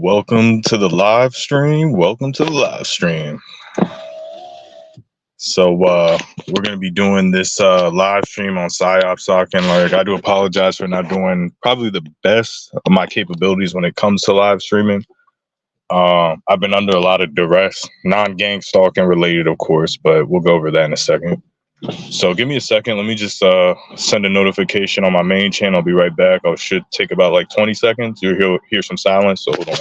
Welcome to the live stream. Welcome to the live stream. So we're gonna be doing this live stream on PSYOPSTALKING. Like, I do apologize for not doing probably the best of my capabilities when it comes to live streaming. I've been under a lot of duress, non-gang stalking related, of course, but we'll go over that in a second. So give me a second. Let me just send a notification on my main channel. I'll be right back. I should take about like 20 seconds. You'll hear some silence, so hold on.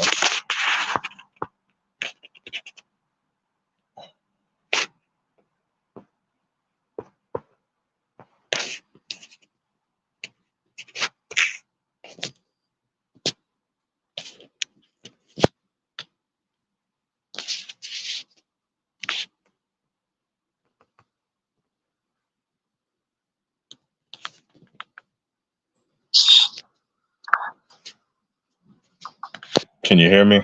Can you hear me?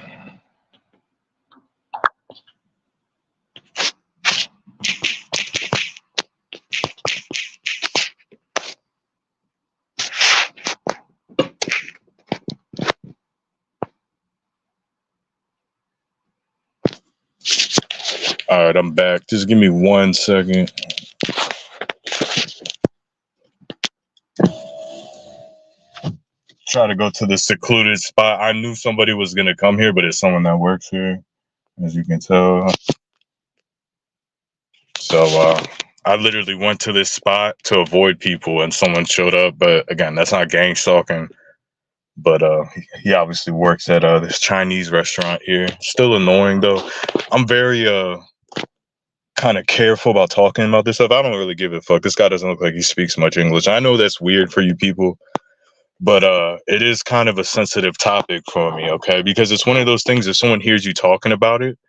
All right, I'm back. Just give me 1 second. Try to go to the secluded spot. I knew somebody was going to come here, but it's someone that works here, as you can tell. So I literally went to this spot to avoid people, and someone showed up. But again, that's not gang stalking. But he obviously works at this Chinese restaurant here. Still annoying, though. I'm very kind of careful about talking about this stuff. I don't really give a fuck. This guy doesn't look like he speaks much English. I know that's weird for you people, but it is kind of a sensitive topic for me, okay? Because it's one of those things, if someone hears you talking about it,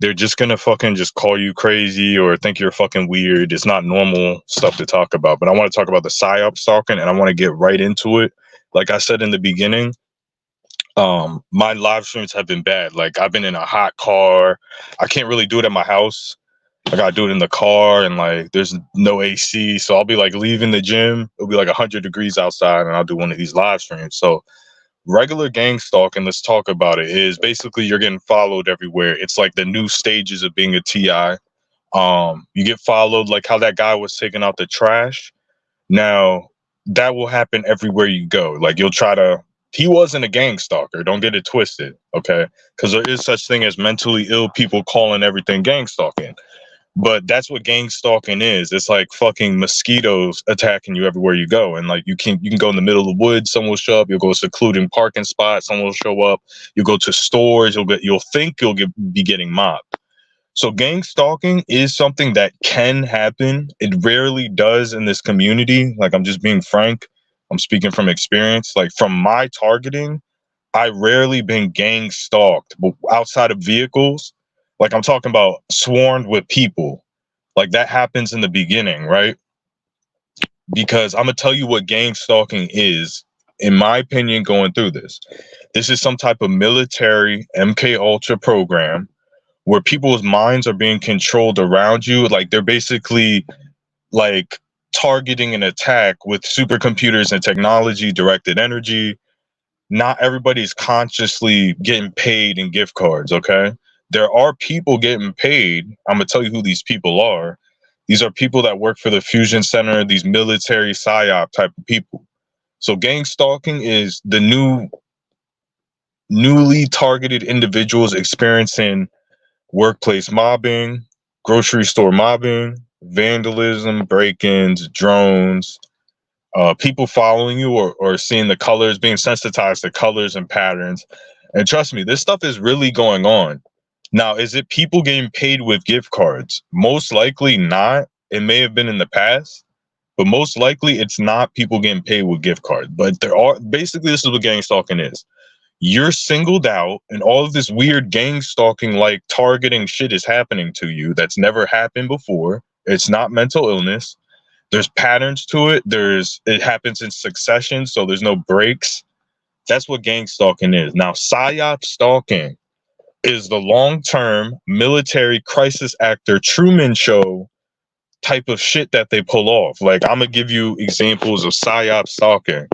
they're just gonna fucking just call you crazy or think you're fucking weird. It's not normal stuff to talk about. But I want to talk about the psyop stalking, and I want to get right into it. Like I said in the beginning, my live streams have been bad. Like, I've been in a hot car. I can't really do it at my house. I gotta do it in the car, and like there's no AC, so I'll be like leaving the gym. It'll be like 100 degrees outside, and I'll do one of these live streams. So regular gang stalking, let's talk about it, is basically you're getting followed everywhere. It's like the new stages of being a TI. You get followed, like how that guy was taking out the trash. Now that will happen everywhere you go. Like, you'll try to, he wasn't a gang stalker, don't get it twisted, okay? Because there is such thing as mentally ill people calling everything gang stalking. But that's what gang stalking is. It's like fucking mosquitoes attacking you everywhere you go. And like, you can go in the middle of the woods, someone will show up. You'll go to a secluded parking spot, someone will show up. You go to stores, you'll think you'll be getting mobbed. So gang stalking is something that can happen. It rarely does in this community. Like, I'm just being frank. I'm speaking from experience. Like, from my targeting, I rarely been gang stalked, but outside of vehicles. Like, I'm talking about swarmed with people. Like, that happens in the beginning, right? Because I'm going to tell you what gang stalking is, in my opinion, going through this. This is some type of military MK Ultra program where people's minds are being controlled around you. Like, they're basically like targeting an attack with supercomputers and technology, directed energy. Not everybody's consciously getting paid in gift cards, okay? There are people getting paid. I'm going to tell you who these people are. These are people that work for the Fusion Center, these military PSYOP type of people. So gang stalking is the newly targeted individuals experiencing workplace mobbing, grocery store mobbing, vandalism, break-ins, drones, people following you or seeing the colors, being sensitized to colors and patterns. And trust me, this stuff is really going on. Now, is it people getting paid with gift cards? Most likely not. It may have been in the past, but most likely it's not people getting paid with gift cards. But there are, basically, this is what gang stalking is. You're singled out, and all of this weird gang stalking, like targeting shit, is happening to you that's never happened before. It's not mental illness. There's patterns to it. It happens in succession, so there's no breaks. That's what gang stalking is. Now, PSYOP stalking is the long-term military crisis actor Truman Show type of shit that they pull off. Like, I'm gonna give you examples of PSYOP stalking.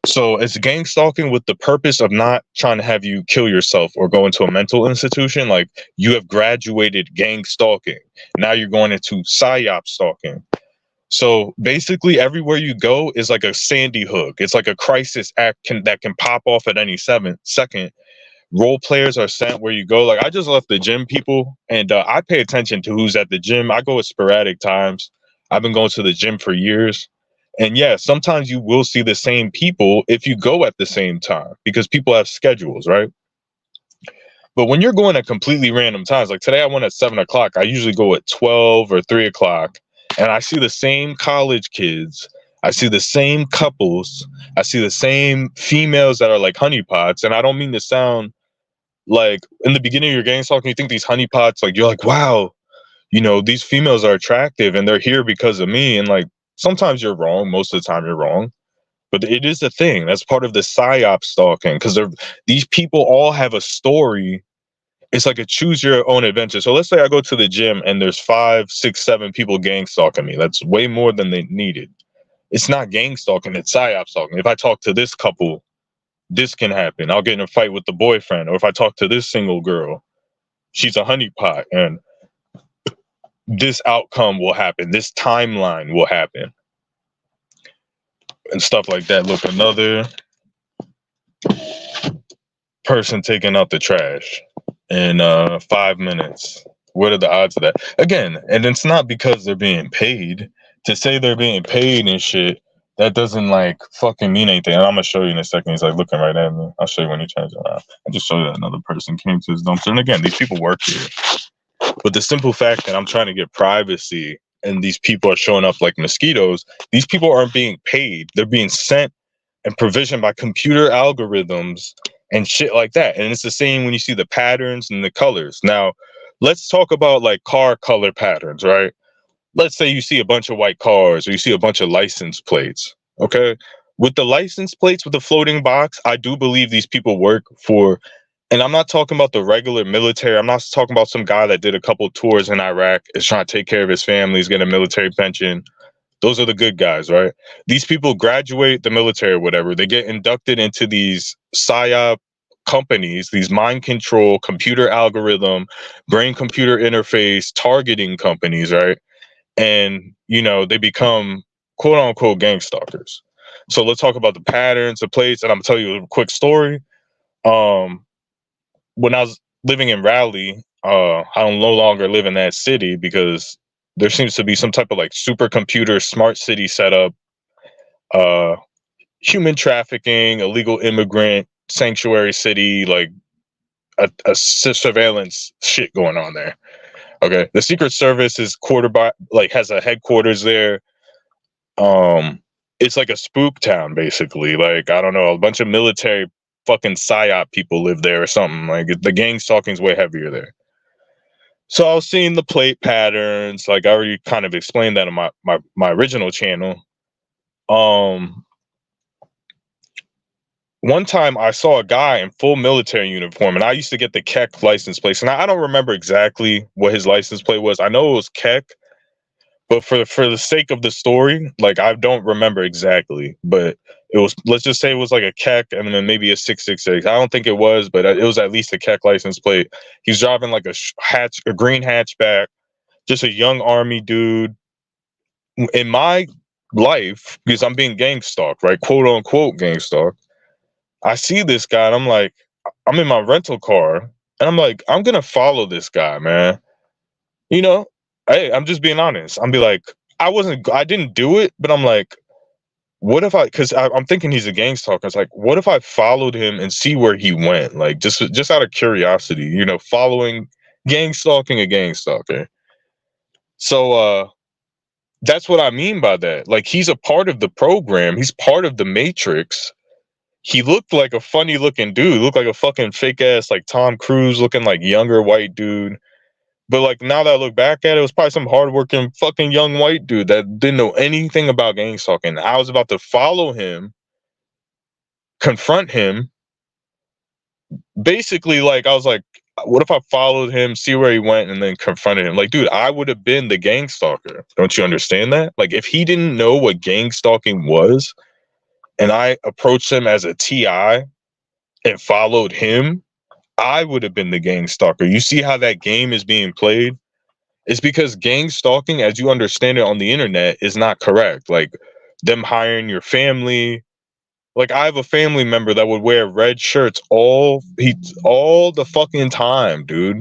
So it's gang stalking with the purpose of not trying to have you kill yourself or go into a mental institution. Like, you have graduated gang stalking. Now you're going into PSYOP stalking. So basically, everywhere you go is like a Sandy Hook. It's like a crisis act that can pop off at any second. Role players are sent where you go. Like, I just left the gym, people, and I pay attention to who's at the gym. I go at sporadic times. I've been going to the gym for years. And yeah, sometimes you will see the same people if you go at the same time because people have schedules, right? But when you're going at completely random times, like today I went at 7 o'clock, I usually go at 12 or 3 o'clock, and I see the same college kids. I see the same couples. I see the same females that are like honeypots. And I don't mean to sound like in the beginning of your gang stalking, you think these honeypots, like you're like, wow, these females are attractive and they're here because of me. And like, sometimes you're wrong. Most of the time you're wrong. But it is a thing. That's part of the PSYOP stalking because these people all have a story. It's like a choose your own adventure. So let's say I go to the gym and there's 5, 6, 7 people gang stalking me. That's way more than they needed. It's not gang stalking, it's PSYOP stalking. If I talk to this couple, this can happen. I'll get in a fight with the boyfriend. Or if I talk to this single girl, she's a honeypot and this outcome will happen. This timeline will happen. And stuff like that. Look, another person taking out the trash in 5 minutes. What are the odds of that? Again, and it's not because they're being paid. To say they're being paid and shit, that doesn't like fucking mean anything. And I'm gonna show you in a second. He's like looking right at me. I'll show you when he turns around. I just showed you that another person came to his dumpster. And again, these people work here. But the simple fact that I'm trying to get privacy and these people are showing up like mosquitoes, these people aren't being paid. They're being sent and provisioned by computer algorithms and shit like that. And it's the same when you see the patterns and the colors. Now, let's talk about like car color patterns, right? Let's say you see a bunch of white cars or you see a bunch of license plates, okay? With the license plates, with the floating box, I do believe these people work for, and I'm not talking about the regular military. I'm not talking about some guy that did a couple tours in Iraq, is trying to take care of his family, he's getting a military pension. Those are the good guys, right? These people graduate the military or whatever. They get inducted into these PSYOP companies, these mind control, computer algorithm, brain computer interface, targeting companies, right? And, they become quote unquote gang stalkers. So let's talk about the patterns, the plates, and I'm gonna tell you a quick story. When I was living in Raleigh, I don't no longer live in that city because there seems to be some type of like supercomputer smart city setup, human trafficking, illegal immigrant sanctuary city, like a surveillance shit going on there. Okay, the Secret Service is has a headquarters there. It's like a spook town basically. Like, I don't know, a bunch of military fucking PSYOP people live there or something. Like, the gang stalking's way heavier there. So I was seeing the plate patterns. Like, I already kind of explained that in my original channel. One time I saw a guy in full military uniform, and I used to get the Keck license plate. And I don't remember exactly what his license plate was. I know it was Keck, but for the sake of the story, like, I don't remember exactly. But it was, let's just say it was like a Keck and then maybe a 666. I don't think it was, but it was at least a Keck license plate. He's driving like a green hatchback, just a young army dude. In my life, because I'm being gang stalked, right? Quote unquote gang stalked. I see this guy and I'm like, I'm in my rental car and I'm like, I'm going to follow this guy, man. Hey, I'm just being honest. I'm be like, I didn't do it, but I'm like, what if because I'm thinking he's a gang stalker. It's like, what if I followed him and see where he went? Like, just out of curiosity, following, gang stalking a gang stalker. So, that's what I mean by that. Like, he's a part of the program. He's part of the matrix. He looked like a funny looking dude, looked like a fucking fake ass, like Tom Cruise looking like younger white dude. But like, now that I look back at it, it was probably some hardworking fucking young white dude that didn't know anything about gang stalking. I was about to follow him, confront him. Basically, like, I was like, what if I followed him, see where he went, and then confronted him? Like, dude, I would have been the gang stalker. Don't you understand that? Like, if he didn't know what gang stalking was, and I approached him as a TI and followed him, I would have been the gang stalker. You see how that game is being played? It's because gang stalking, as you understand it on the internet, is not correct. Like them hiring your family. Like I have a family member that would wear red shirts all the fucking time, dude.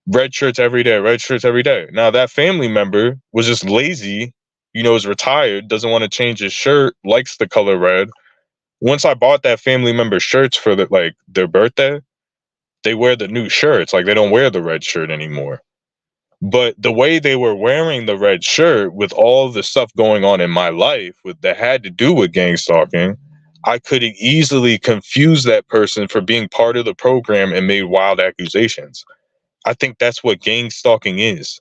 Red shirts every day, red shirts every day. Now that family member was just lazy, is retired, doesn't want to change his shirt, likes the color red. Once I bought that family member shirts for their birthday, they wear the new shirts. Like they don't wear the red shirt anymore. But the way they were wearing the red shirt with all the stuff going on in my life that had to do with gang stalking, I could easily confuse that person for being part of the program and made wild accusations. I think that's what gang stalking is.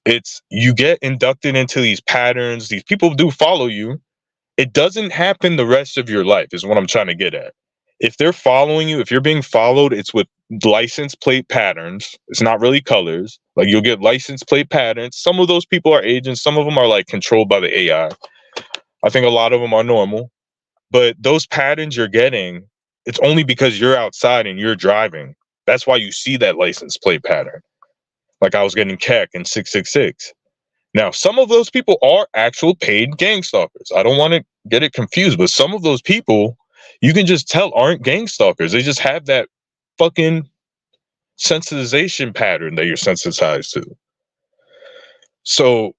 It's you get inducted into these patterns. These people do follow you. It doesn't happen the rest of your life is what I'm trying to get at. If they're following you, if you're being followed, it's with license plate patterns. It's not really colors. Like you'll get license plate patterns. Some of those people are agents. Some of them are like controlled by the AI. I think a lot of them are normal. But those patterns you're getting, it's only because you're outside and you're driving. That's why you see that license plate pattern. Like I was getting KEK and 666. Now, some of those people are actual paid gang stalkers. I don't want to get it confused, but some of those people you can just tell aren't gang stalkers. They just have that fucking sensitization pattern that you're sensitized to. So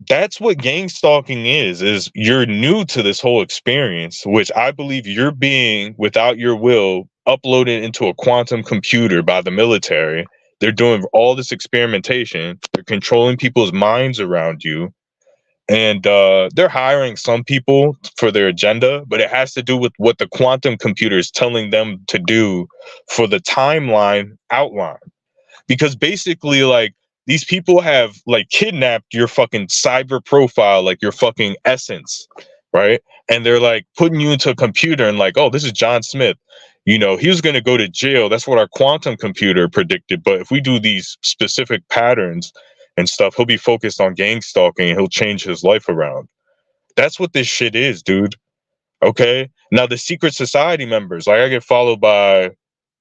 that's what gang stalking is you're new to this whole experience, which I believe you're being, without your will, uploaded into a quantum computer by the military. They're doing all this experimentation. They're controlling people's minds around you. And they're hiring some people for their agenda, but it has to do with what the quantum computer is telling them to do for the timeline outline. Because basically, like, these people have like kidnapped your fucking cyber profile, like your fucking essence, right? And they're like putting you into a computer and like, oh, this is John Smith. He was going to go to jail. That's what our quantum computer predicted. But if we do these specific patterns and stuff, he'll be focused on gang stalking and he'll change his life around. That's what this shit is, dude. Okay. Now the secret society members, like I get followed by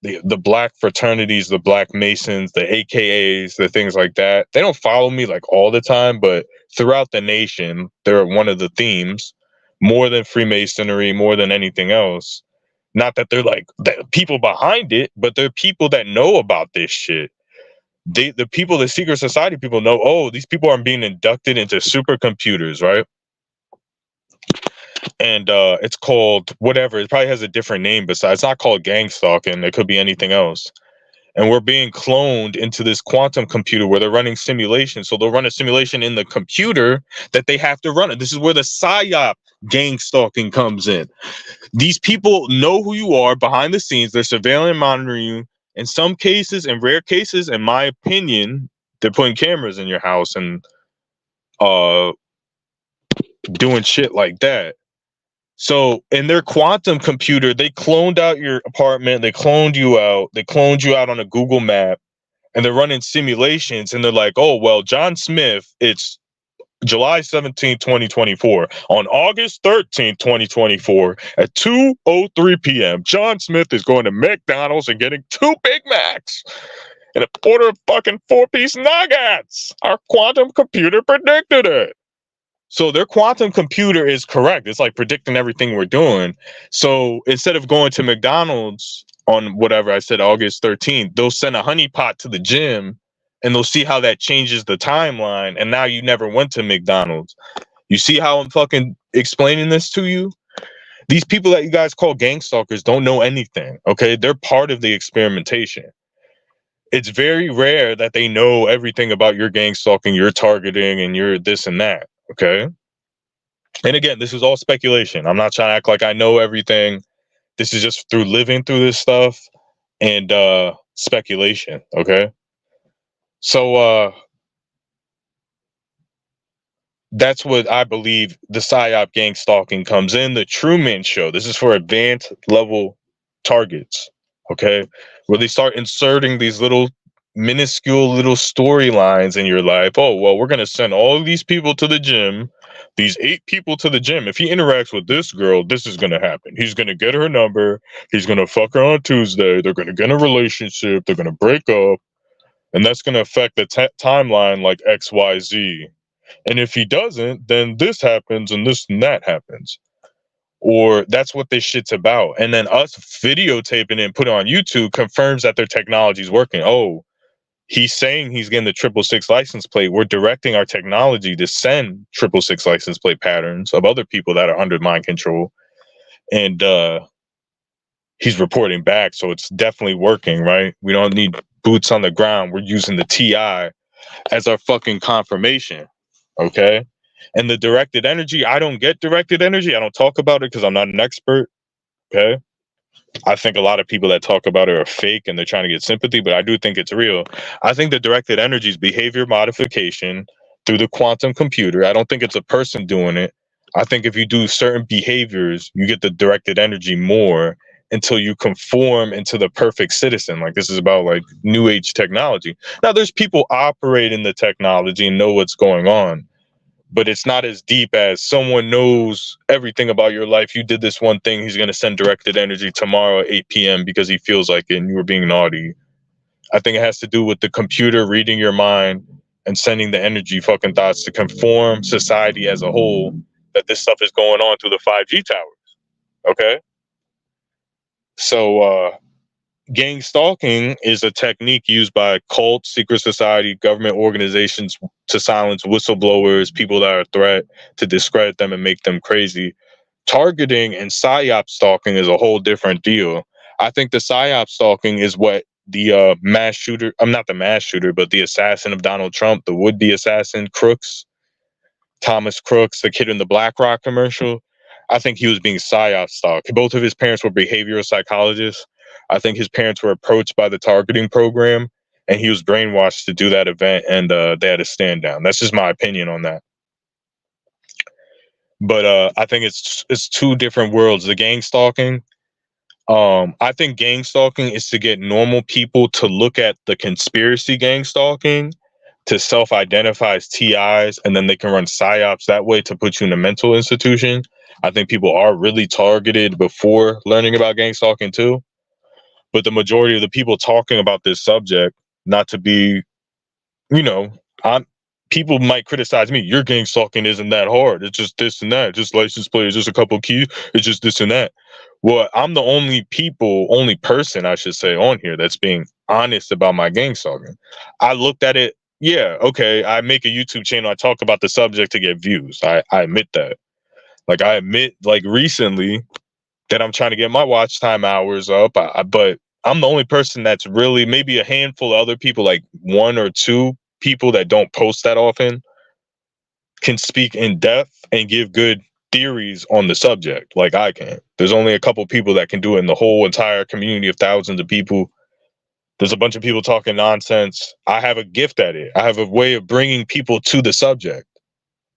the black fraternities, the black Masons, the AKAs, the things like that. They don't follow me like all the time, but throughout the nation, they're one of the themes, more than Freemasonry, more than anything else. Not that they're like the people behind it, but they're people that know about this shit. The people, the secret society people know, oh, these people are being inducted into supercomputers, right? And it's called whatever. It probably has a different name besides. It's not called gang stalking. It could be anything else. And we're being cloned into this quantum computer where they're running simulations. So they'll run a simulation in the computer that they have to run it. This is where the PSYOP gang stalking comes in. These people know who you are behind the scenes. They're surveilling and monitoring you. In some cases, in rare cases, in my opinion, they're putting cameras in your house and doing shit like that. So in their quantum computer, they cloned out your apartment. They cloned you out. They cloned you out on a Google map, and they're running simulations. And they're like, oh, well, John Smith, it's July 17th, 2024. On August 13th, 2024, at 2:03 p.m., John Smith is going to McDonald's and getting 2 Big Macs and a order of fucking 4-piece nuggets. Our quantum computer predicted it. So their quantum computer is correct. It's like predicting everything we're doing. So instead of going to McDonald's on whatever I said, August 13th, they'll send a honeypot to the gym and they'll see how that changes the timeline. And now you never went to McDonald's. You see how I'm fucking explaining this to you? These people that you guys call gang stalkers don't know anything. Okay. They're part of the experimentation. It's very rare that they know everything about your gang stalking, your targeting, and your this and that. Okay. And again, this is all speculation. I'm not trying to act like I know everything. This is just through living through this stuff and speculation. Okay. So that's what I believe the PSYOP gang stalking comes in. The Truman Show. This is for advanced level targets. Okay. Where they start inserting these little minuscule little storylines in your life. Oh, well, we're going to send all of these people to the gym. these 8 people to the gym. If he interacts with this girl, this is going to happen. He's going to get her number. He's going to fuck her on Tuesday. They're going to get in a relationship. They're going to break up. And that's going to affect the timeline like XYZ. And if he doesn't, then this happens and this and that happens. Or that's what this shit's about. And then us videotaping it and put it on YouTube confirms that their technology is working. Oh, he's saying he's getting the 666 license plate. We're directing our technology to send 666 license plate patterns of other people that are under mind control. And he's reporting back. So it's definitely working, right? We don't need boots on the ground. We're using the TI as our fucking confirmation. Okay. And the directed energy, I don't get directed energy. I don't talk about it because I'm not an expert. Okay. I think a lot of people that talk about it are fake and they're trying to get sympathy, but I do think it's real. I think the directed energy is behavior modification through the quantum computer. I don't think it's a person doing it. I think if you do certain behaviors, you get the directed energy more until you conform into the perfect citizen. Like, this is about like new age technology. Now there's people operating the technology and know what's going on, but it's not as deep as someone knows everything about your life. You did this one thing, he's going to send directed energy tomorrow at 8 p.m. because he feels like it and you were being naughty. I think it has to do with the computer reading your mind and sending the energy fucking thoughts to conform society as a whole that this stuff is going on through the 5G towers. Okay? So, gang stalking is a technique used by cults, secret society, government organizations to silence whistleblowers, people that are a threat, to discredit them and make them crazy. Targeting and PSYOP stalking is a whole different deal. I think the PSYOP stalking is what the mass shooter, I'm not the mass shooter, but the assassin of Donald Trump, the would-be assassin, Crooks, Thomas Crooks, the kid in the BlackRock commercial. I think he was being PSYOP stalked. Both of his parents were behavioral psychologists. I think his parents were approached by the targeting program and he was brainwashed to do that event, and they had to stand down. That's just my opinion on that. But I think it's two different worlds. The gang stalking, I think gang stalking is to get normal people to look at the conspiracy gang stalking, to self-identify as TIs, and then they can run PSYOPs that way to put you in a mental institution. I think people are really targeted before learning about gang stalking too. But the majority of the people talking about this subject, not to be, you know, people might criticize me. Your gang stalking isn't that hard. It's just this and that. Just license plate. It's just a couple keys. It's just this and that. Well, I'm the only person, I should say, on here that's being honest about my gang stalking. I looked at it. Yeah, okay. I make a YouTube channel. I talk about the subject to get views. I admit that. Like, I admit, like, recently that I'm trying to get my watch time hours up. But I'm the only person that's really, maybe a handful of other people, like 1 or 2 people that don't post that often, can speak in depth and give good theories on the subject like I can. There's only a couple people that can do it in the whole entire community of thousands of people. There's a bunch of people talking nonsense. I have a gift at it. I have a way of bringing people to the subject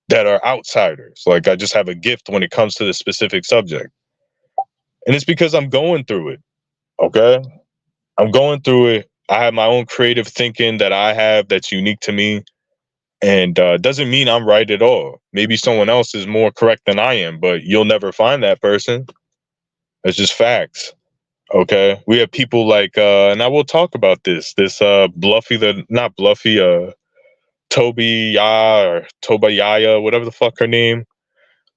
that are outsiders. Like, I just have a gift when it comes to the specific subject. And it's because I'm going through it. Okay? I'm going through it. I have my own creative thinking that I have that's unique to me. And doesn't mean I'm right at all. Maybe someone else is more correct than I am, but you'll never find that person. It's just facts. Okay? We have people like, and I will talk about this Tobiya, whatever the fuck her name,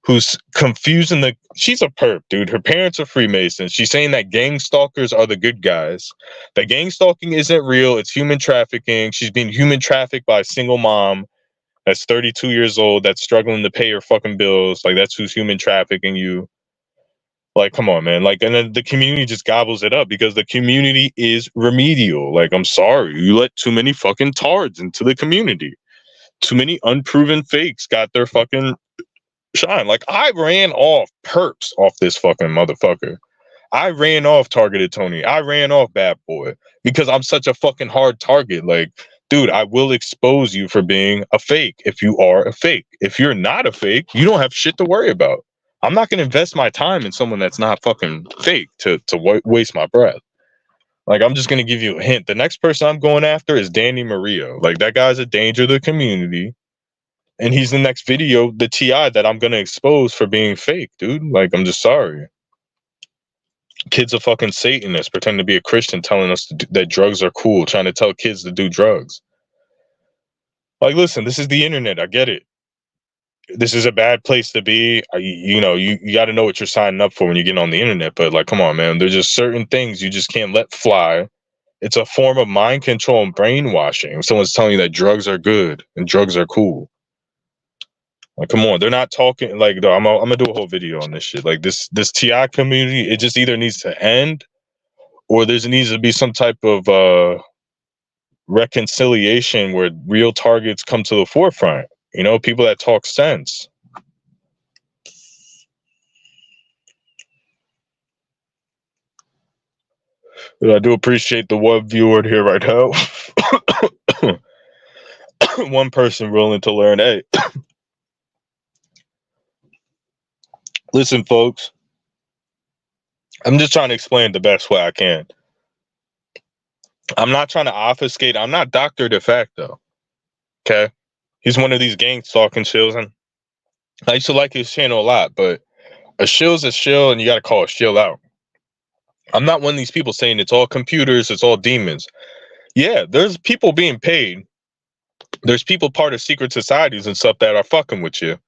who's confusing she's a perp, dude. Her parents are Freemasons. She's saying that gang stalkers are the good guys. That gang stalking isn't real. It's human trafficking. She's being human trafficked by a single mom that's 32 years old, that's struggling to pay her fucking bills. Like, that's who's human trafficking you. Like, come on, man. Like, and then the community just gobbles it up because the community is remedial. Like, I'm sorry. You let too many fucking tards into the community. Too many unproven fakes got their fucking shine. Like, I ran off perps off this fucking motherfucker. I ran off Targeted Tony. I ran off Bad Boy because I'm such a fucking hard target. Like, dude, I will expose you for being a fake if you are a fake. If you're not a fake, you don't have shit to worry about. I'm not going to invest my time in someone that's not fucking fake to waste my breath. Like, I'm just going to give you a hint. The next person I'm going after is Danny Maria. Like, that guy's a danger to the community. And he's the next video, the TI that I'm gonna expose for being fake, dude. Like, I'm just sorry. Kid's a fucking Satanist, pretending to be a Christian, telling us that drugs are cool, trying to tell kids to do drugs. Like, listen, this is the internet. I get it. This is a bad place to be. You know, you got to know what you're signing up for when you get on the internet. But like, come on, man. There's just certain things you just can't let fly. It's a form of mind control and brainwashing. Someone's telling you that drugs are good and drugs are cool. Like, come on, they're not talking like. I'm gonna do a whole video on this shit. Like this TI community, it just either needs to end, or there needs to be some type of reconciliation where real targets come to the forefront. You know, people that talk sense. But I do appreciate the one viewer here right now. One person willing to learn. Hey, listen, folks. I'm just trying to explain the best way I can. I'm not trying to obfuscate. I'm not Dr. De Facto. Okay? He's one of these gang stalking shills, and I used to like his channel a lot, but a shill's a shill, and you got to call a shill out. I'm not one of these people saying it's all computers, it's all demons. Yeah, there's people being paid. There's people part of secret societies and stuff that are fucking with you.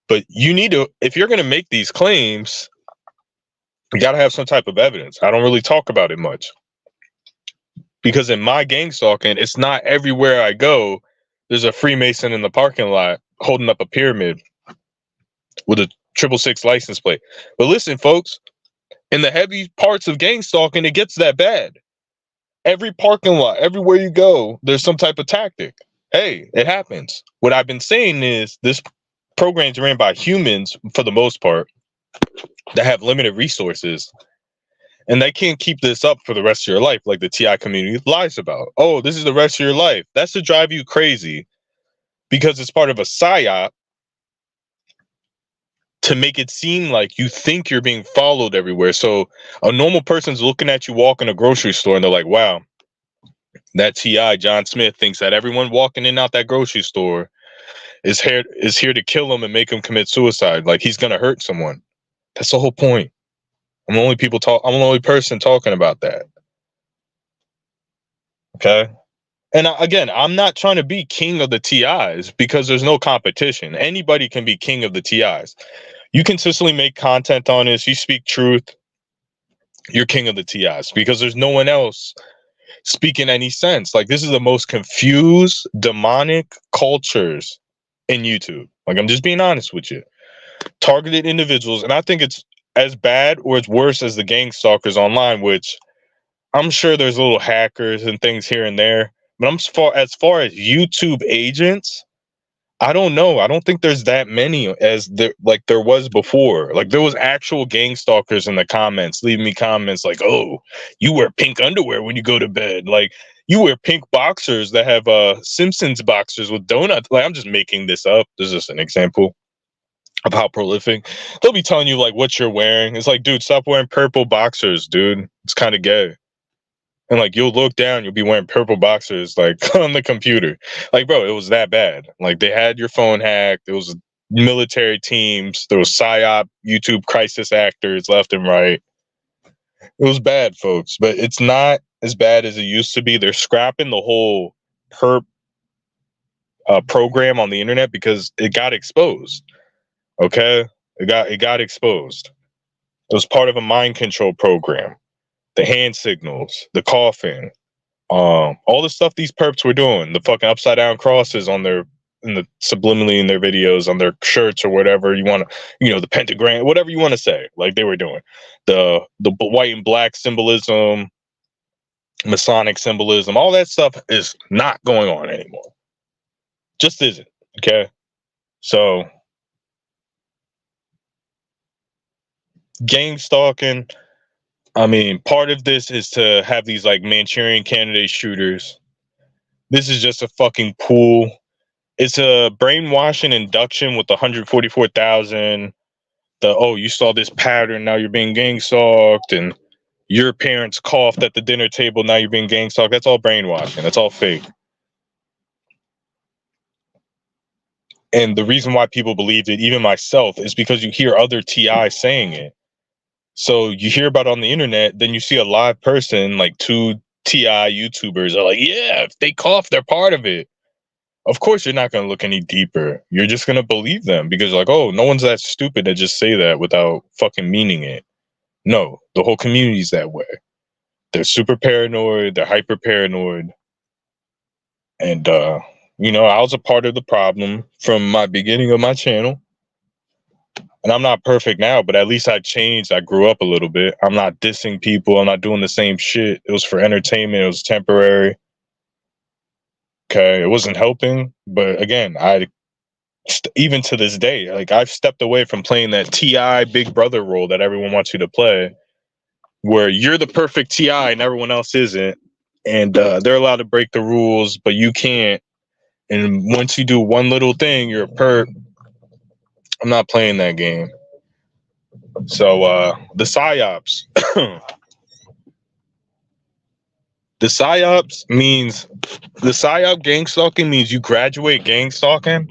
But you need to, if you're going to make these claims, you got to have some type of evidence. I don't really talk about it much. Because in my gang stalking, it's not everywhere I go, there's a Freemason in the parking lot holding up a pyramid with a 666 license plate. But listen, folks, in the heavy parts of gang stalking, it gets that bad. Every parking lot, everywhere you go, there's some type of tactic. Hey, it happens. What I've been saying is this program's ran by humans for the most part that have limited resources. And they can't keep this up for the rest of your life, like the TI community lies about. Oh, this is the rest of your life. That's to drive you crazy because it's part of a PSYOP to make it seem like you think you're being followed everywhere. So a normal person's looking at you walk in a grocery store and they're like, wow, that TI, John Smith, thinks that everyone walking in and out that grocery store is here to kill him and make him commit suicide. Like he's going to hurt someone. That's the whole point. I'm the only person talking about that. Okay. And again, I'm not trying to be king of the TIs because there's no competition. Anybody can be king of the TIs. You consistently make content on this. You speak truth. You're king of the TIs because there's no one else speaking any sense. Like this is the most confused, demonic cultures in YouTube. Like I'm just being honest with you. Targeted individuals. And I think it's as bad or as worse as the gang stalkers online, which I'm sure there's little hackers and things here and there. But as far as YouTube agents, I don't know. I don't think there's that many as there was before. Like there was actual gang stalkers in the comments, leaving me comments like, "Oh, you wear pink underwear when you go to bed. Like you wear pink boxers that have Simpsons boxers with donuts." Like I'm just making this up. This is just an example of how prolific. They'll be telling you like what you're wearing. It's like, dude, stop wearing purple boxers, dude. It's kind of gay. And like you'll look down, you'll be wearing purple boxers like on the computer. Like, bro, it was that bad. Like they had your phone hacked. It was military teams. There was PSYOP, YouTube crisis actors left and right. It was bad, folks, but it's not as bad as it used to be. They're scrapping the whole perp program on the internet because it got exposed. Okay, it got exposed. It was part of a mind control program. The hand signals, the coughing, all the stuff these perps were doing, the fucking upside down crosses subliminally in their videos, on their shirts or whatever you want to, the pentagram, whatever you want to say, like they were doing. The white and black symbolism, Masonic symbolism, all that stuff is not going on anymore. Just isn't. Okay. So gang stalking, I mean, part of this is to have these like Manchurian candidate shooters. This is just a fucking pool. It's a brainwashing induction with 144,000. You saw this pattern, now you're being gang stalked, and your parents coughed at the dinner table, now you're being gang stalked. That's all brainwashing. That's all fake. And the reason why people believed it, even myself, is because you hear other TI saying it. So you hear about it on the internet, then you see a live person, like two TI YouTubers are like, yeah, if they cough, they're part of it. Of course, you're not going to look any deeper. You're just going to believe them because, like, oh, no one's that stupid to just say that without fucking meaning it. No, the whole community's that way. They're super paranoid. They're hyper paranoid. And, you know, I was a part of the problem from my beginning of my channel. And I'm not perfect now, but at least I changed. I grew up a little bit. I'm not dissing people. I'm not doing the same shit. It was for entertainment. It was temporary. Okay, it wasn't helping. But again, even to this day, like, I've stepped away from playing that TI big brother role that everyone wants you to play, where you're the perfect TI and everyone else isn't. And they're allowed to break the rules, but you can't. And once you do one little thing, you're a perp. I'm not playing that game. So the PSYOPs. The PSYOPs means, the PSYOP gangstalking means you graduate gangstalking,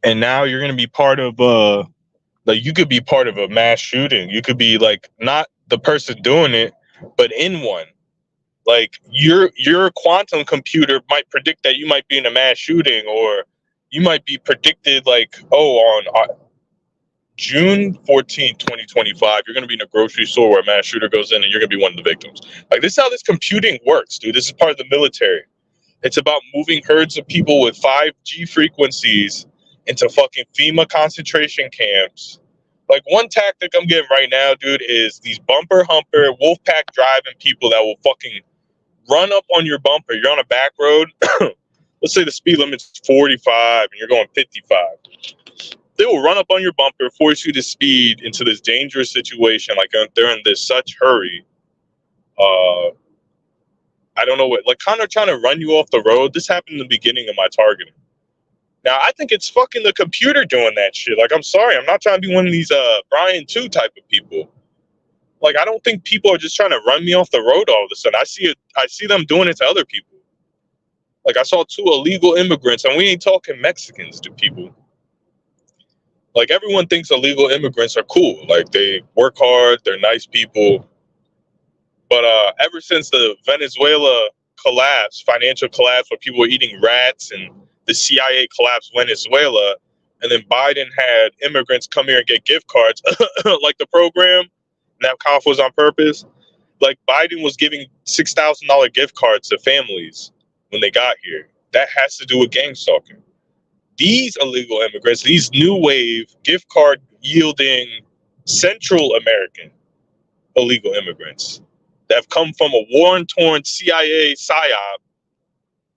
and now you're gonna be part of like, you could be part of a mass shooting. You could be like not the person doing it, but in one. Like your quantum computer might predict that you might be in a mass shooting, or you might be predicted like, oh, on June 14th, 2025, you're going to be in a grocery store where a mass shooter goes in and you're going to be one of the victims. Like, this is how this computing works, dude. This is part of the military. It's about moving herds of people with 5G frequencies into fucking FEMA concentration camps. Like, one tactic I'm getting right now, dude, is these bumper humper, wolfpack driving people that will fucking run up on your bumper. You're on a back road. Let's say the speed limit's 45 and you're going 55. They will run up on your bumper, force you to speed into this dangerous situation. Like, they're in this such hurry. I don't know what, like, kind of trying to run you off the road. This happened in the beginning of my targeting. Now, I think it's fucking the computer doing that shit. Like, I'm sorry, I'm not trying to be one of these Brian 2 type of people. Like, I don't think people are just trying to run me off the road all of a sudden. I see them doing it to other people. Like, I saw 2 illegal immigrants, and we ain't talking Mexicans to people. Like, everyone thinks illegal immigrants are cool. Like, they work hard, they're nice people. But ever since the Venezuela collapse, financial collapse, where people were eating rats, and the CIA collapsed Venezuela, and then Biden had immigrants come here and get gift cards, like the program, that cough was on purpose. Like, Biden was giving $6,000 gift cards to families when they got here. That has to do with gang stalking. These illegal immigrants, these new wave gift card yielding Central American illegal immigrants that have come from a war-torn CIA PSYOP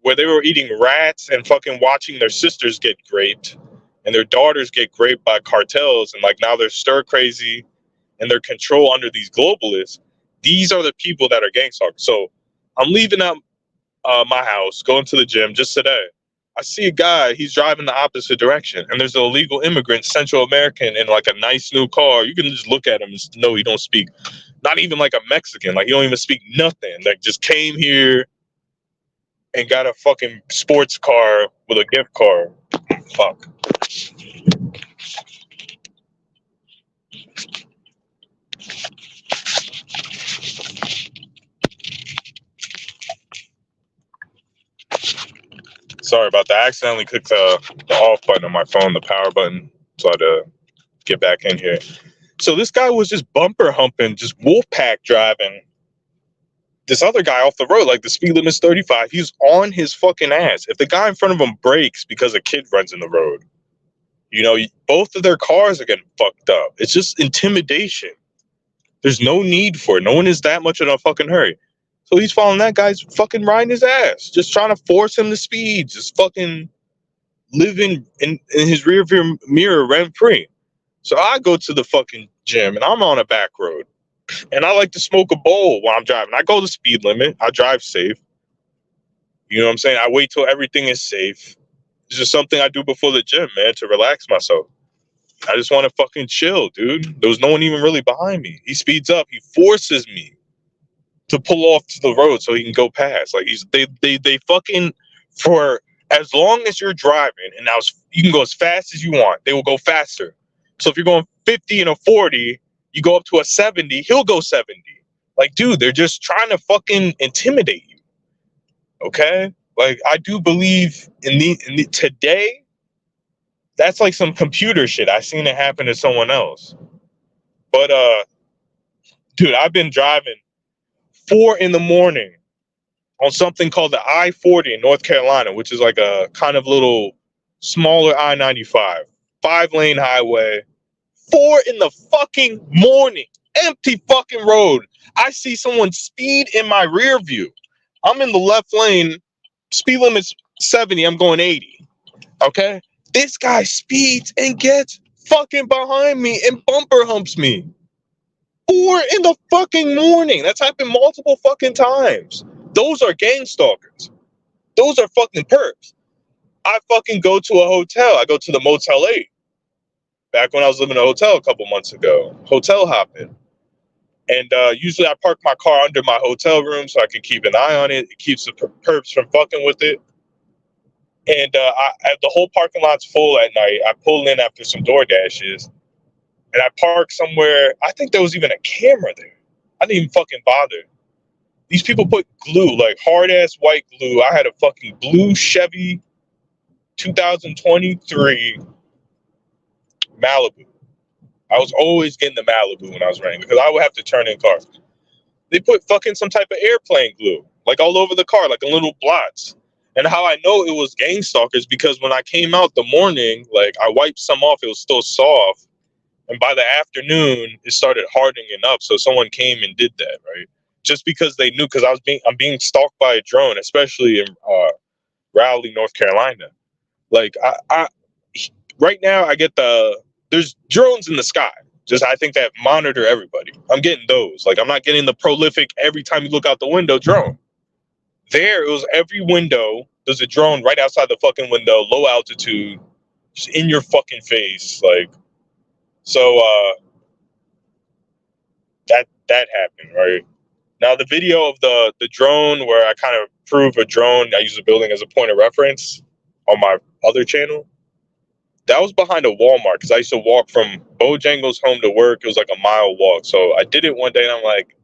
where they were eating rats and fucking watching their sisters get raped and their daughters get raped by cartels, and like now they're stir crazy and they're controlled under these globalists. These are the people that are gang stalkers. So I'm leaving out my house, going to the gym just today. I see a guy, he's driving the opposite direction, and there's an illegal immigrant, Central American, in like a nice new car. You can just look at him and know he don't speak, not even like a Mexican, like he don't even speak nothing. Like, just came here and got a fucking sports car with a gift card. Fuck. Sorry about that. I accidentally clicked the off button on my phone, the power button, so I had to get back in here. So this guy was just bumper humping, just wolfpack driving this other guy off the road. Like, the speed limit's 35. He's on his fucking ass. If the guy in front of him brakes because a kid runs in the road, you know, both of their cars are getting fucked up. It's just intimidation. There's no need for it. No one is that much in a fucking hurry. So he's following that guy's fucking riding his ass, just trying to force him to speed, just fucking living in his rear view mirror rent free. So I go to the fucking gym and I'm on a back road, and I like to smoke a bowl while I'm driving. I go the speed limit. I drive safe. You know what I'm saying? I wait till everything is safe. It's just something I do before the gym, man, to relax myself. I just want to fucking chill, dude. There was no one even really behind me. He speeds up. He forces me to pull off to the road so he can go past. Like, they fucking, for as long as you're driving, and now you can go as fast as you want, they will go faster. So if you're going 50 and a 40, you go up to a 70, he'll go 70. Like, dude, they're just trying to fucking intimidate you. Okay? Like, I do believe in the today, that's like some computer shit. I seen it happen to someone else. But dude, I've been driving 4 in the morning on something called the I-40 in North Carolina, which is like a kind of little smaller I-95, 5-lane highway, 4 in the fucking morning, empty fucking road. I see someone speed in my rear view. I'm in the left lane, speed limit's 70, I'm going 80. Okay? This guy speeds and gets fucking behind me and bumper humps me. 4 in the fucking morning. That's happened multiple fucking times. Those are gang stalkers. Those are fucking perps. I fucking go to a hotel. I go to the Motel 8. Back when I was living in a hotel a couple months ago. Hotel hopping. And usually I park my car under my hotel room so I can keep an eye on it. It keeps the perps from fucking with it. And the whole parking lot's full at night. I pull in after some door dashes. And I park somewhere. I think there was even a camera there. I didn't even fucking bother. These people put glue, like hard-ass white glue. I had a fucking blue Chevy 2023 Malibu. I was always getting the Malibu when I was renting because I would have to turn in cars. They put fucking some type of airplane glue, like all over the car, like in little blots. And how I know it was gang stalkers because when I came out the morning, like I wiped some off, it was still soft. And by the afternoon, it started hardening up. So someone came and did that, right? Just because they knew, because I'm being stalked by a drone, especially in Raleigh, North Carolina. Like I right now, I get there's drones in the sky. Just I think that monitor everybody. I'm getting those. Like I'm not getting the prolific every time you look out the window drone. There, it was every window. There's a drone right outside the fucking window, low altitude, just in your fucking face, like. So that happened, right? Now the video of the drone where I kind of prove a drone, I use the building as a point of reference on my other channel. That was behind a Walmart because I used to walk from Bojangles home to work. It was like a mile walk. So I did it one day and I'm like,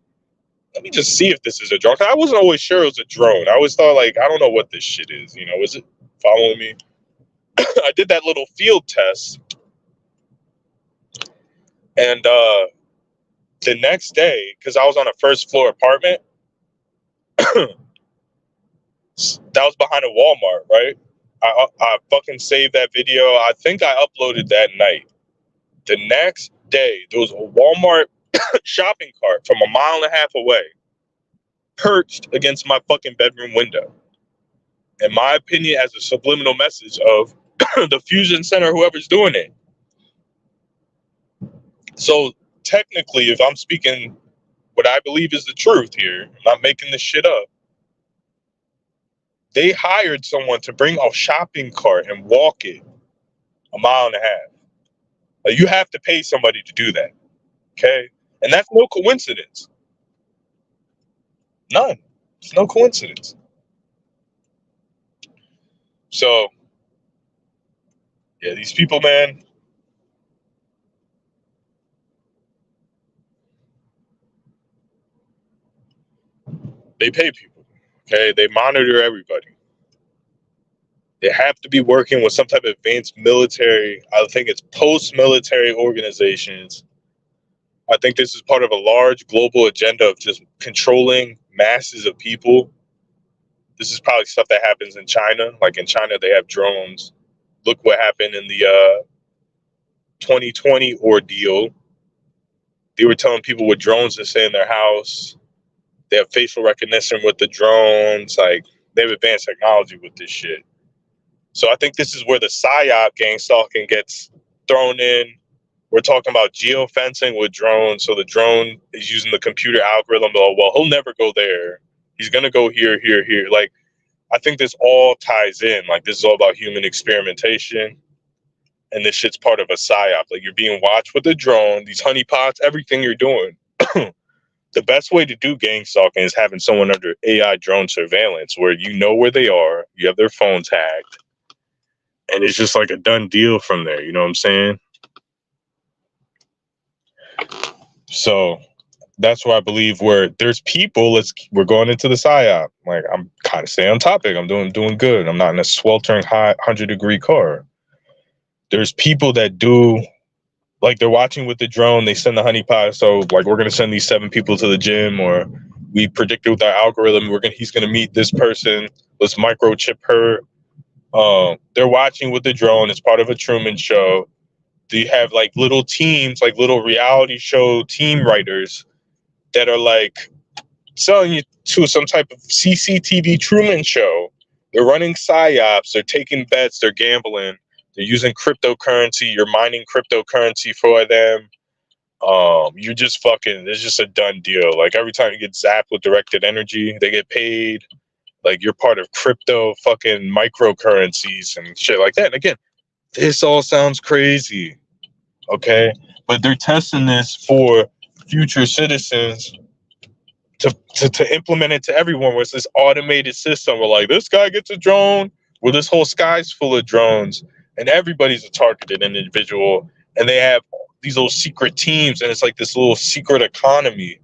let me just see if this is a drone. I wasn't always sure it was a drone. I always thought like, I don't know what this shit is. You know, is it following me? I did that little field test. And the next day, because I was on a first floor apartment, that was behind a Walmart, right? I fucking saved that video. I think I uploaded that night. The next day, there was a Walmart shopping cart from 1.5 miles away, perched against my fucking bedroom window. In my opinion, as a subliminal message of the Fusion Center, whoever's doing it. So technically, if I'm speaking what I believe is the truth here, I'm not making this shit up. They hired someone to bring a shopping cart and walk it 1.5 miles. Like, you have to pay somebody to do that, okay? And that's no coincidence. None. It's no coincidence. So, yeah, these people, man. They pay people, okay? They monitor everybody. They have to be working with some type of advanced military. I think it's post-military organizations. I think this is part of a large global agenda of just controlling masses of people. This is probably stuff that happens in China. Like in China, they have drones. Look what happened in the 2020 ordeal. They were telling people with drones to stay in their house. They have facial recognition with the drones. Like, they have advanced technology with this shit. So I think this is where the PSYOP gang stalking gets thrown in. We're talking about geofencing with drones. So the drone is using the computer algorithm. Well, he'll never go there. He's going to go here, here, here. Like, I think this all ties in. Like, this is all about human experimentation. And this shit's part of a PSYOP. Like, you're being watched with a drone, these honeypots, everything you're doing. The the best way to do gang stalking is having someone under AI drone surveillance where you know where they are, you have their phone tagged, and it's just like a done deal from there. You know what I'm saying? So that's where I believe where there's people. We're going into the PSYOP. Like, I'm kind of staying on topic. I'm doing good. I'm not in a sweltering hot 100-degree car. There's people that do, like, they're watching with the drone. They send the honeypot. So like, we're gonna send these 7 people to the gym, or we predicted with our algorithm he's gonna meet this person. Let's microchip her. They're watching with the drone. It's part of a Truman Show. They have like little teams, like little reality show team writers that are like selling you to some type of CCTV Truman Show. They're running PSYOPs. They're taking bets. They're gambling. They're using cryptocurrency. You're mining cryptocurrency for them. You're just fucking, it's just a done deal. Like, every time you get zapped with directed energy, they get paid. Like, you're part of crypto fucking microcurrencies and shit like that. And again, this all sounds crazy, okay? But they're testing this for future citizens to implement it to everyone, where it's this automated system where, like, this guy gets a drone, where this whole sky's full of drones, and everybody's a targeted individual, and they have these little secret teams, and it's like this little secret economy,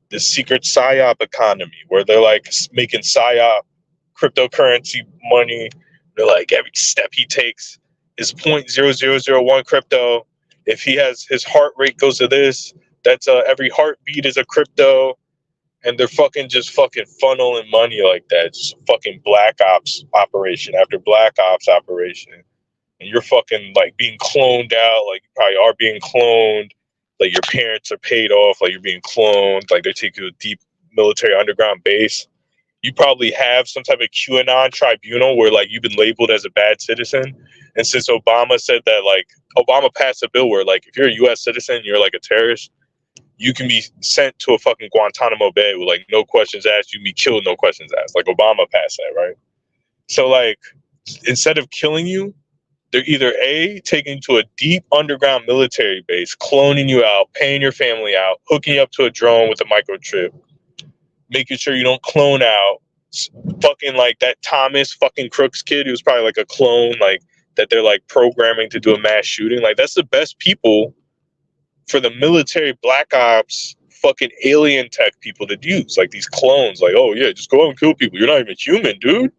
this secret PSYOP economy, where they're like making PSYOP cryptocurrency money. They're like, every step he takes is 0.0001 crypto. If he has, his heart rate goes to this, that's every heartbeat is a crypto. And they're just funneling money like that. It's a fucking black ops operation after black ops operation. And you're fucking like being cloned out. Like, you probably are being cloned. Like, your parents are paid off. Like, you're being cloned. Like, they take you to a deep military underground base. You probably have some type of QAnon tribunal where, like, you've been labeled as a bad citizen. And since Obama said that, like, Obama passed a bill where, like, if you're a U.S. citizen, you're like a terrorist, you can be sent to a fucking Guantanamo Bay with, like, no questions asked. You can be killed, no questions asked. Like, Obama passed that, right? So, like, instead of killing you, they're either A, taking you to a deep underground military base, cloning you out, paying your family out, hooking you up to a drone with a microchip, making sure you don't clone out. Fucking like that Thomas fucking Crooks kid who's probably like a clone, like, that they're like programming to do a mass shooting. Like, that's the best people for the military black ops fucking alien tech people to use. Like, these clones, like, oh yeah, just go out and kill people. You're not even human, dude.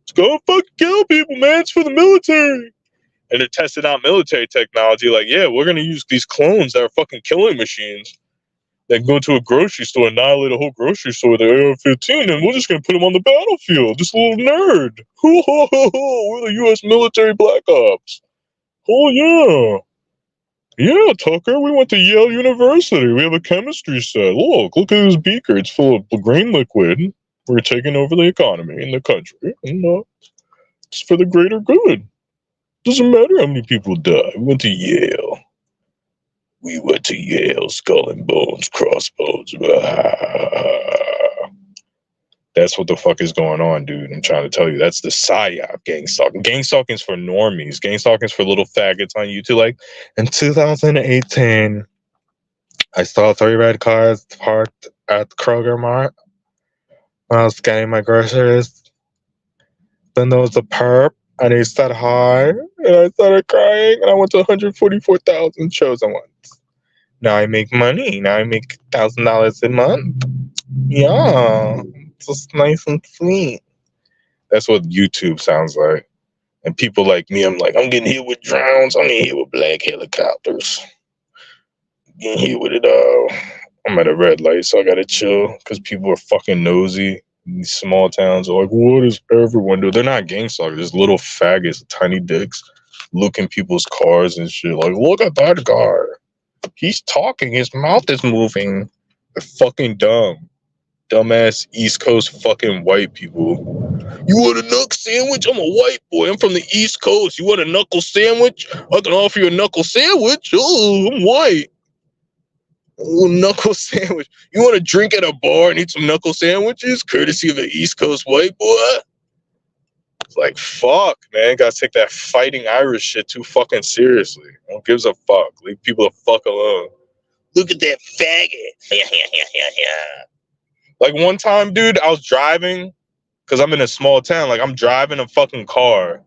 Just go and fucking kill people, man. It's for the military. And they're testing out military technology. Like, yeah, we're gonna use these clones that are fucking killing machines that go to a grocery store, annihilate a whole grocery store with the AR-15, and we're just gonna put them on the battlefield. This little nerd. We're the U.S. military black ops. Oh yeah. Yeah, Tucker, we went to Yale University. We have a chemistry set. Look at this beaker. It's full of green liquid. We're taking over the economy in the country. And it's for the greater good. Doesn't matter how many people die. We went to Yale. We went to Yale, skull and bones, crossbones. That's what the fuck is going on, dude. I'm trying to tell you. That's the PSYOP gang stalking. Gang stalking is for normies. Gang stalking is for little faggots on YouTube. Like, in 2018, I saw 3 red cars parked at the Kroger Mart when I was getting my groceries. Then there was a perp, and he said hi, and I started crying, and I went to 144,000 shows at once. Now I make money. Now I make $1,000 a month. Yeah. It's just nice and sweet. That's what YouTube sounds like. And people like me, I'm like, I'm getting hit with drones. I'm getting hit with black helicopters. Getting hit with it all. I'm at a red light, so I gotta chill because people are fucking nosy. In these small towns are like, what does everyone do? They're not gang stalkers. There's little faggots, tiny dicks, looking people's cars and shit. Like, look at that guy. He's talking. His mouth is moving. They're fucking dumb. Dumbass East Coast fucking white people. You want a knuckle sandwich? I'm a white boy. I'm from the East Coast. You want a knuckle sandwich? I can offer you a knuckle sandwich. Oh, I'm white. Oh, knuckle sandwich. You want to drink at a bar and eat some knuckle sandwiches? Courtesy of an East Coast white boy? It's like, fuck, man. Gotta take that fighting Irish shit too fucking seriously. No one gives a fuck. Leave people the fuck alone. Look at that faggot. Like one time, dude, I was driving because I'm in a small town. Like I'm driving a fucking car.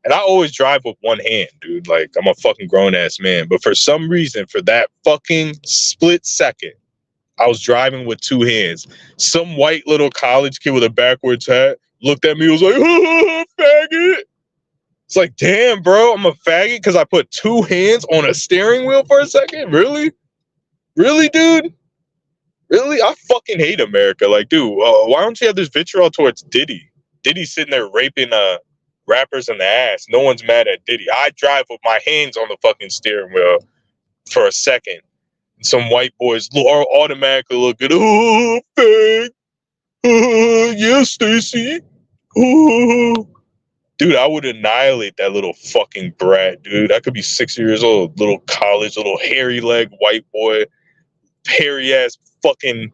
And I always drive with one hand, dude. Like, I'm a fucking grown-ass man. But for some reason, for that fucking split second, I was driving with two hands. Some white little college kid with a backwards hat looked at me and was like, oh, faggot. It's like, damn, bro, I'm a faggot because I put two hands on a steering wheel for a second? Really? Really, dude? Really? I fucking hate America. Like, dude, why don't you have this vitriol towards Diddy? Diddy's sitting there raping rappers in the ass. No one's mad at Diddy. I drive with my hands on the fucking steering wheel for a second. Some white boys are automatically looking, oh, fag. Yeah, Stacy. Oh. Dude, I would annihilate that little fucking brat, dude. I could be 6 years old, little college, little hairy leg white boy, hairy ass fucking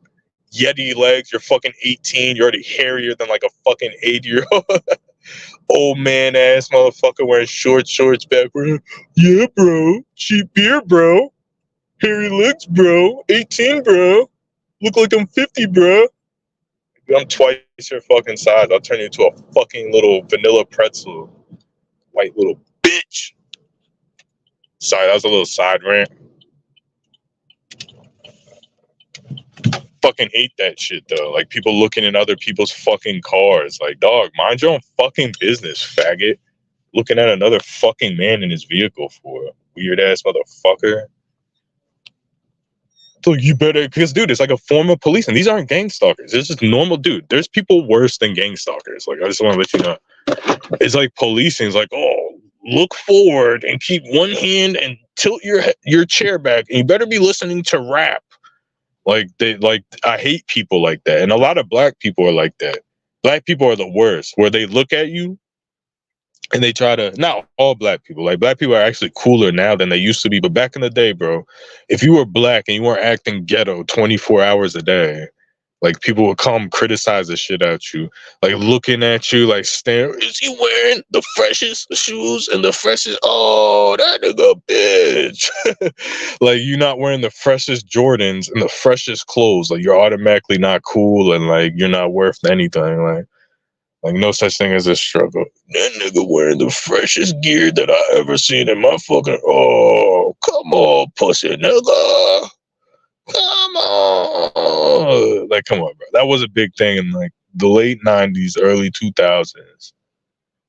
Yeti legs. You're fucking 18. You're already hairier than like a fucking 8-year-old. Old man ass motherfucker wearing shorts backward. Yeah, bro. Cheap beer, bro. Hairy legs, bro. 18, bro. Look like I'm 50, bro. I'm twice your fucking size. I'll turn you into a fucking little vanilla pretzel. White little bitch. Sorry, that was a little side rant. Fucking hate that shit though. Like people looking in other people's fucking cars. Like, dog, mind your own fucking business, faggot. Looking at another fucking man in his vehicle for weird ass motherfucker. So you better, because dude, it's like a form of policing. These aren't gang stalkers. It's just normal, dude. There's people worse than gang stalkers. Like I just want to let you know. It's like policing. It's like, oh, look forward and keep one hand and tilt your chair back, and you better be listening to rap. Like I hate people like that, and a lot of black people are like that. Black people are the worst, where they look at you and they try to, not all black people, like black people are actually cooler now than they used to be. But back in the day, bro, if you were black and you weren't acting ghetto 24 hours a day, like people would come criticize the shit out you, like looking at you, like staring. Is he wearing the freshest shoes and the freshest? Oh, that nigga bitch. Like you're not wearing the freshest Jordans and the freshest clothes. Like you're automatically not cool and like you're not worth anything. Like no such thing as a struggle. That nigga wearing the freshest gear that I ever seen in my fucking. Oh, come on, pussy nigga. Come on. Like, come on, bro. That was a big thing in like the late 90s, early 2000s,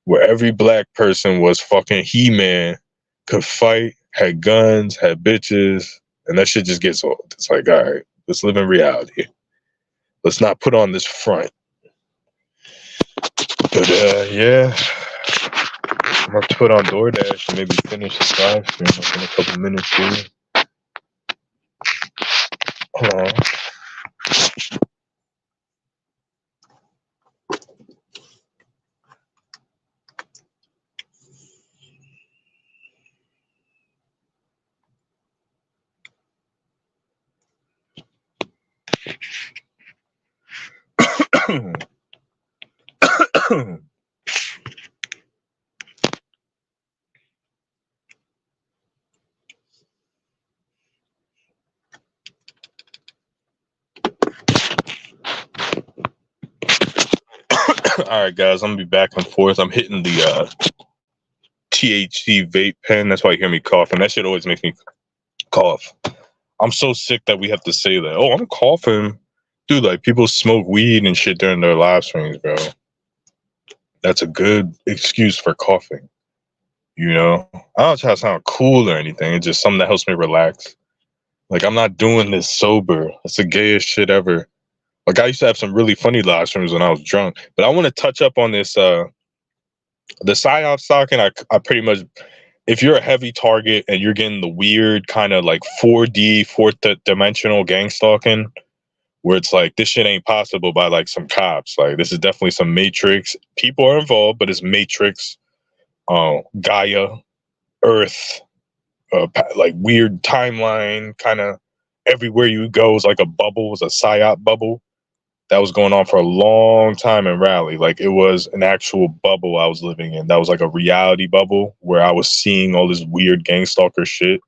where every black person was fucking He-Man, could fight, had guns, had bitches, and that shit just gets old. It's like, all right, let's live in reality. Let's not put on this front. But yeah, I'm gonna put on DoorDash and maybe finish this live stream in a couple minutes here. Hold on. All right, guys, I'm gonna be back and forth. I'm hitting the THC vape pen. That's why you hear me coughing. That shit always makes me cough. I'm so sick that we have to say that. Oh, I'm coughing. Dude, like people smoke weed and shit during their live streams, bro. That's a good excuse for coughing. You know? I don't try to sound cool or anything. It's just something that helps me relax. Like, I'm not doing this sober. It's the gayest shit ever. Like, I used to have some really funny live streams when I was drunk. But I want to touch up on this, the PSYOPSTALKIng. I pretty much, if you're a heavy target and you're getting the weird kind of like 4D, fourth dimensional gang stalking, where it's like, this shit ain't possible by like some cops. Like, this is definitely some Matrix. People are involved, but it's Matrix, Gaia, Earth, like weird timeline, kind of everywhere you go is like a bubble, was a PSYOP bubble. That was going on for a long time in Raleigh. Like it was an actual bubble I was living in. That was like a reality bubble where I was seeing all this weird gang stalker shit.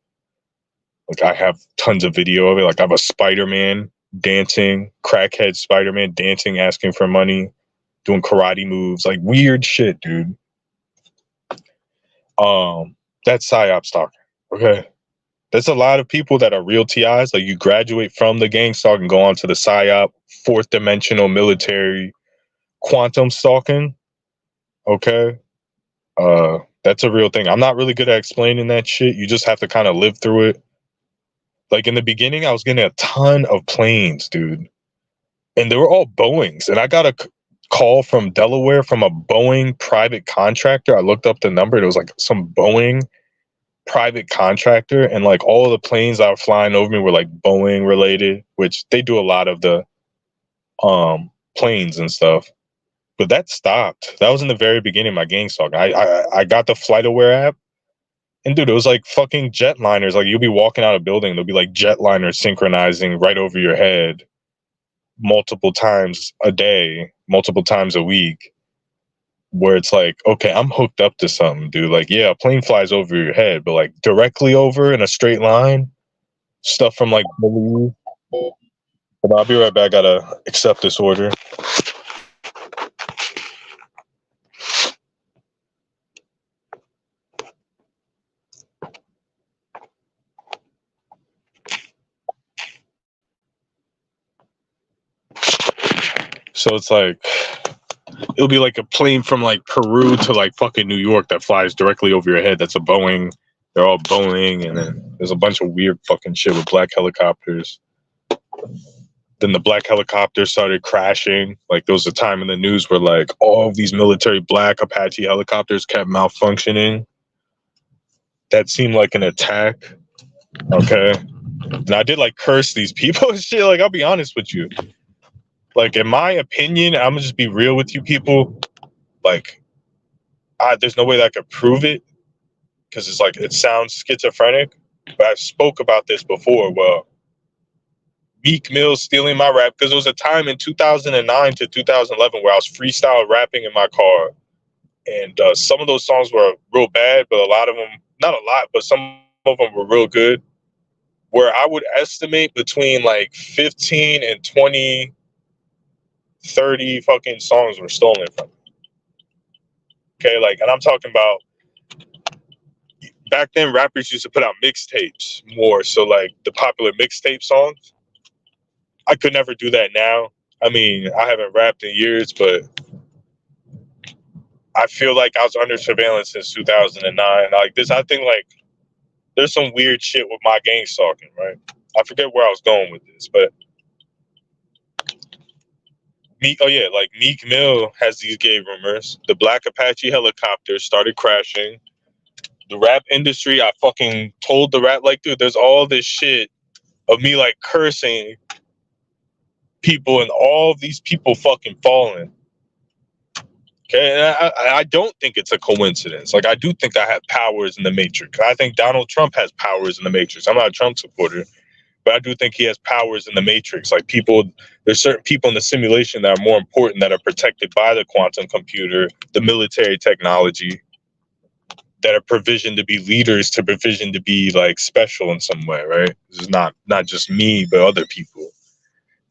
Like I have tons of video of it. Like I have a Spider-Man dancing, crackhead Spider-Man dancing, asking for money, doing karate moves, like weird shit, dude. That's PSYOP stalking. Okay. There's a lot of people that are real TIs. Like you graduate from the gang stalk and go on to the PSYOP, fourth dimensional military quantum stalking. Okay. That's a real thing. I'm not really good at explaining that shit. You just have to kind of live through it. Like in the beginning, I was getting a ton of planes, dude. And they were all Boeings. And I got a call from Delaware from a Boeing private contractor. I looked up the number. It was like some Boeing private contractor. And like all of the planes that were flying over me were like Boeing related, which they do a lot of the planes and stuff. But that stopped. That was in the very beginning of my gang stalk. I got the FlightAware app. And dude, it was like fucking jetliners. Like you'll be walking out of a building, there'll be like jetliners synchronizing right over your head multiple times a day, multiple times a week, where it's like, okay, I'm hooked up to something, dude. Like, yeah, a plane flies over your head, but like directly over in a straight line, stuff from like, but I'll be right back. Gotta accept this order. So it's like, it'll be like a plane from like Peru to like fucking New York that flies directly over your head. That's a Boeing. They're all Boeing. And then there's a bunch of weird fucking shit with black helicopters. Then the black helicopters started crashing. Like there was a time in the news where like all of these military black Apache helicopters kept malfunctioning. That seemed like an attack. Okay. And I did like curse these people and shit. Like I'll be honest with you. Like in my opinion, I'm gonna just be real with you people. Like there's no way that I could prove it because it's like it sounds schizophrenic. But I spoke about this before. Well, Meek Mill stealing my rap, because there was a time in 2009 to 2011 where I was freestyle rapping in my car, and some of those songs were real bad, but a lot of them, not a lot, but some of them were real good, where I would estimate between like 15 and 20, 30 fucking songs were stolen from me. Okay, like, and I'm talking about back then rappers used to put out mixtapes more, so like the popular mixtape songs. I could never do that now. I mean, I haven't rapped in years, but I feel like I was under surveillance since 2009. Like this, I think like there's some weird shit with my gang stalking, right? I forget where I was going with this, but like Meek Mill has these gay rumors. The black Apache helicopter started crashing. The rap industry, I fucking told the rap, like, dude, there's all this shit of me like cursing people and all of these people fucking falling. Okay, and I don't think it's a coincidence. Like, I do think I have powers in the Matrix. I think Donald Trump has powers in the Matrix. I'm not a Trump supporter, but I do think he has powers in the Matrix. Like there's certain people in the simulation that are more important, that are protected by the quantum computer, the military technology, that are provisioned to be leaders, to provision to be like special in some way, right? This is not just me, but other people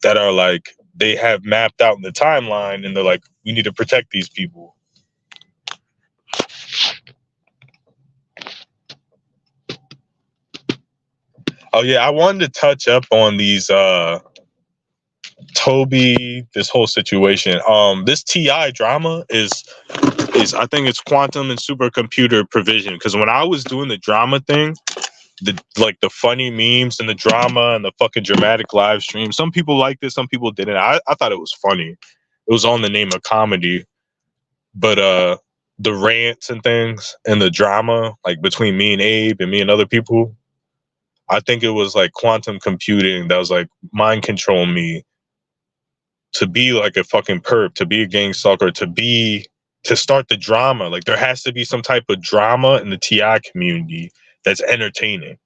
that are like, they have mapped out in the timeline and they're like, we need to protect these people. Oh yeah, I wanted to touch up on these Toby, this whole situation. This TI drama is I think it's quantum and supercomputer provision. Because when I was doing the drama thing, the funny memes and the drama and the fucking dramatic live stream, some people liked it, some people didn't. I thought it was funny. It was on the name of comedy, but the rants and things and the drama, like between me and Abe and me and other people, I think it was like quantum computing that was like mind controlling me to be like a fucking perp, to be a gang stalker, to start the drama. Like there has to be some type of drama in the TI community that's entertaining.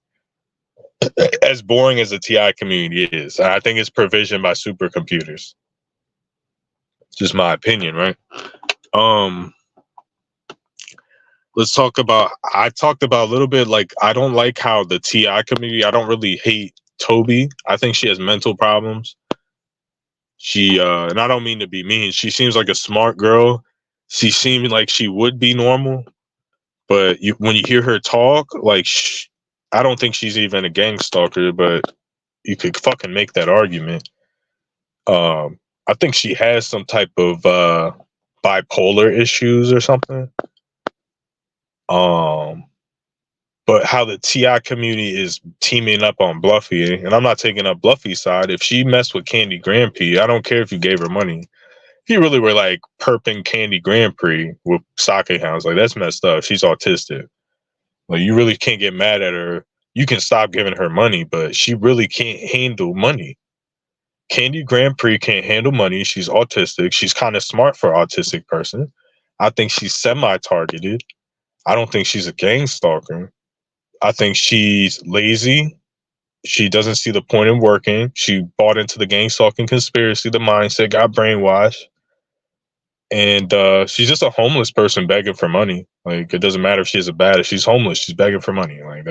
As boring as the TI community is, I think it's provisioned by supercomputers. Just my opinion, right? let's talk about. I talked about a little bit. Like, I don't like how the TI community. I don't really hate Toby. I think she has mental problems. She and I don't mean to be mean. She seems like a smart girl. She seemed like she would be normal, but when you hear her talk, like, I don't think she's even a gang stalker. But you could fucking make that argument. I think she has some type of bipolar issues or something. Um, but how the TI community is teaming up on Bluffy, and I'm not taking up Bluffy's side. If she messed with Candy Grand Prix, I don't care if you gave her money. If you really were like perping Candy Grand Prix with sake hounds, like, that's messed up. She's autistic. Like, you really can't get mad at her. You can stop giving her money, but she really can't handle money. Candy Grand Prix can't handle money. She's autistic. She's kind of smart for an autistic person. I think she's semi-targeted. I don't think she's a gang stalker. I think she's lazy. She doesn't see the point in working. She bought into the gang stalking conspiracy, the mindset, got brainwashed. And she's just a homeless person begging for money. Like, it doesn't matter if she has a bad, if she's homeless, she's begging for money. Like,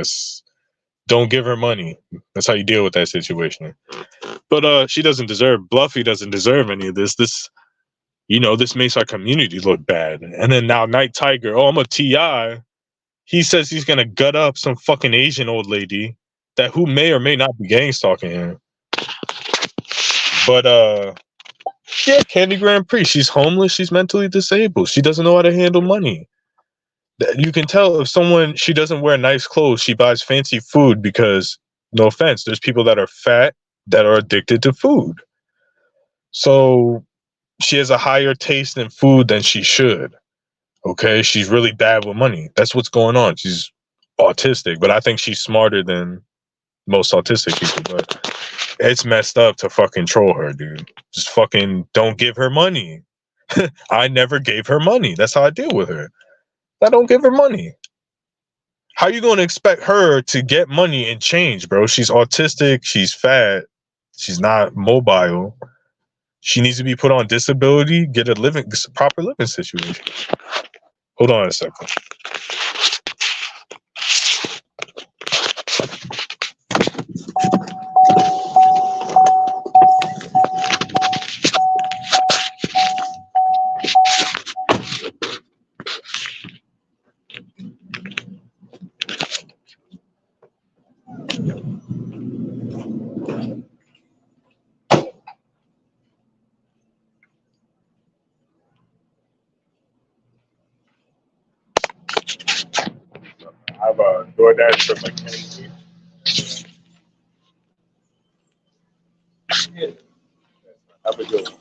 don't give her money. That's how you deal with that situation. But she doesn't deserve, Bluffy doesn't deserve any of this. This makes our community look bad. And then now Night Tiger, oh, I'm a TI. He says he's gonna gut up some fucking Asian old lady that who may or may not be gang stalking him. But yeah, Candy Grand Prix. She's homeless. She's mentally disabled. She doesn't know how to handle money. You can tell if she doesn't wear nice clothes. She buys fancy food because, no offense, there's people that are fat that are addicted to food. So she has a higher taste in food than she should. Okay, she's really bad with money. That's what's going on. She's autistic, but I think she's smarter than most autistic people. But it's messed up to fucking troll her, dude. Just fucking don't give her money. I never gave her money. That's how I deal with her. I don't give her money. How you going to expect her to get money and change, bro? She's autistic. She's fat. She's not mobile. She needs to be put on disability, get a proper living situation. Hold on a second. I have a DoorDash for like 10 weeks. Have a good one.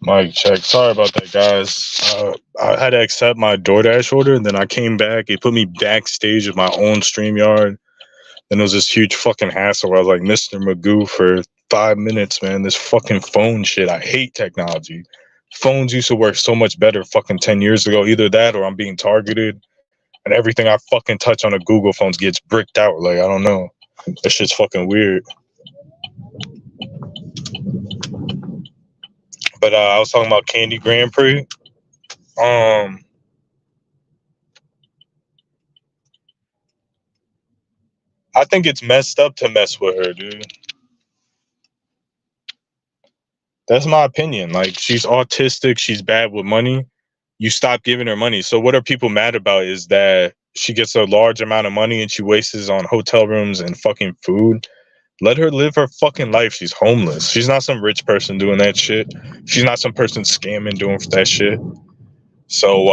Mic check. Sorry about that, guys. I had to accept my DoorDash order, and then I came back. It put me backstage of my own StreamYard. Then it was this huge fucking hassle where I was like Mr. Magoo for 5 minutes, man. This fucking phone shit. I hate technology. Phones used to work so much better fucking 10 years ago. Either that or I'm being targeted, and everything I fucking touch on a Google phone gets bricked out. Like, I don't know. That shit's fucking weird. But I was talking about Candy Grand Prix. I think it's messed up to mess with her, dude. That's my opinion. Like, she's autistic. She's bad with money. You stop giving her money. So what are people mad about is that she gets a large amount of money and she wastes on hotel rooms and fucking food. Let her live her fucking life. She's homeless. She's not some rich person doing that shit. She's not some person scamming doing that shit. So,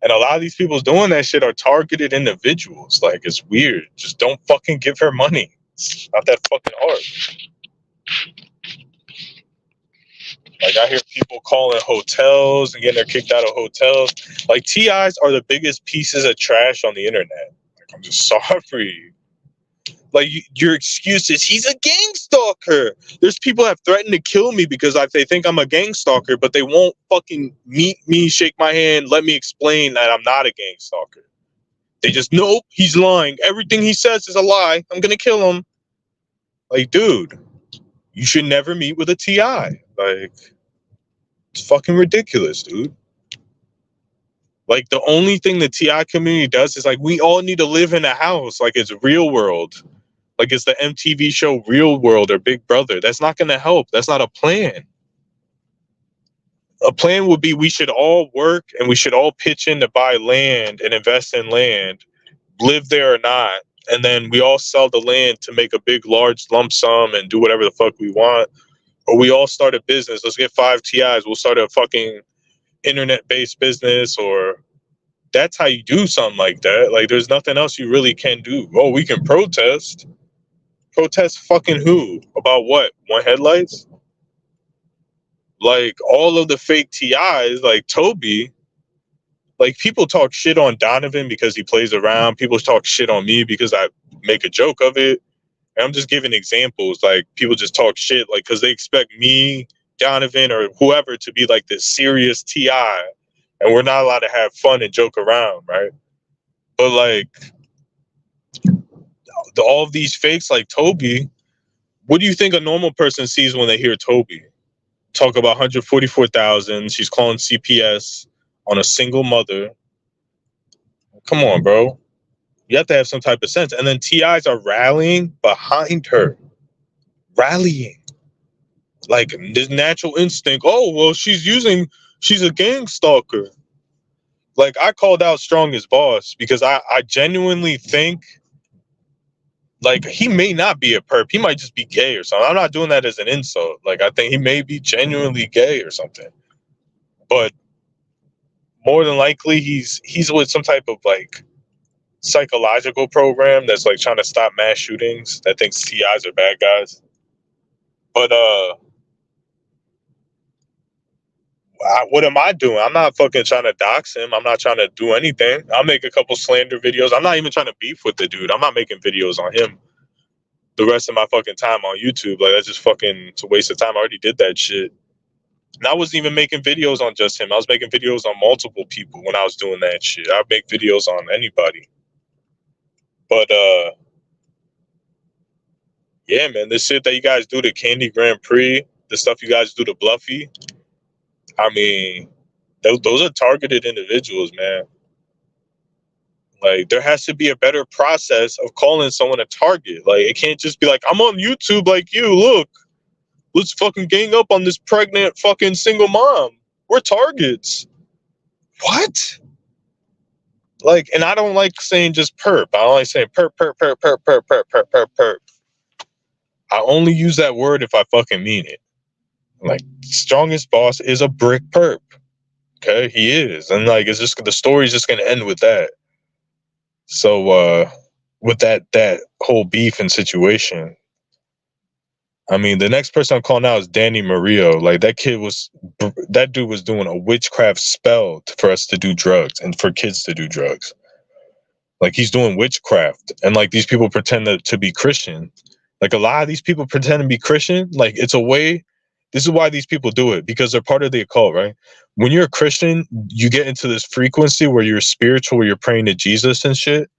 and a lot of these people doing that shit are targeted individuals. Like, it's weird. Just don't fucking give her money. It's not that fucking hard. Like, I hear people calling hotels and getting her kicked out of hotels. Like, TIs are the biggest pieces of trash on the internet. Like, I'm just sorry. Like, your excuse is he's a gang stalker. There's people that have threatened to kill me because they think I'm a gang stalker, but they won't fucking meet me, shake my hand, let me explain that I'm not a gang stalker. They just, nope, he's lying. Everything he says is a lie. I'm gonna kill him. Like, dude, you should never meet with a TI. Like, it's fucking ridiculous, dude. Like, the only thing the TI community does is, like, we all need to live in a house. Like, it's Real World. Like, it's the MTV show Real World or Big Brother. That's not going to help. That's not a plan. A plan would be we should all work and we should all pitch in to buy land and invest in land, live there or not. And then we all sell the land to make a big, large lump sum and do whatever the fuck we want. Or we all start a business. Let's get 5 TIs. We'll start a fucking internet-based business, or that's how you do something like that. Like, there's nothing else you really can do. Oh, we can protest. Protest fucking who? About what? Want headlights? Like, all of the fake TIs, like Toby, like, people talk shit on Donovan because he plays around. People talk shit on me because I make a joke of it. And I'm just giving examples. Like, people just talk shit, like, because they expect me, Donovan, or whoever to be like this serious TI. And we're not allowed to have fun and joke around, right? But, like, all of these fakes like Toby, what do you think a normal person sees when they hear Toby talk about 144,000? She's calling CPS on a single mother. Come on, bro. You have to have some type of sense. And then TIs are rallying behind her. Rallying. Like, this natural instinct. Oh, well, she's a gang stalker. Like, I called out Strongest Boss because I genuinely think, like, he may not be a perp. He might just be gay or something. I'm not doing that as an insult. Like, I think he may be genuinely gay or something. But more than likely, he's with some type of, like, psychological program that's, like, trying to stop mass shootings that thinks TIs are bad guys. But what am I doing? I'm not fucking trying to dox him. I'm not trying to do anything. I'll make a couple slander videos. I'm not even trying to beef with the dude. I'm not making videos on him the rest of my fucking time on YouTube. Like, that's just fucking, it's a waste of time. I already did that shit. And I wasn't even making videos on just him. I was making videos on multiple people when I was doing that shit. I'd make videos on anybody. But yeah, man, this shit that you guys do to Candy Grand Prix, the stuff you guys do to Bluffy, I mean, those are targeted individuals, man. Like, there has to be a better process of calling someone a target. Like, it can't just be like, I'm on YouTube like you, look. Let's fucking gang up on this pregnant fucking single mom. We're targets. What? Like, and I don't like saying just perp. I don't like saying perp, perp, perp, perp, perp, perp, perp, perp, perp. I only use that word if I fucking mean it. Like, Strongest Boss is a brick perp. Okay, he is. And, like, it's just, the story's just gonna end with that. So with that whole beef and situation, I mean, the next person I'm calling out is Danny Mario. Like that dude was doing a witchcraft spell for us to do drugs and for kids to do drugs. Like he's doing witchcraft, and like these people pretend to be Christian. Like a lot of these people pretend to be Christian. Like it's a way. This is why these people do it, because they're part of the occult, right? When you're a Christian, you get into this frequency where you're spiritual, where you're praying to Jesus and shit,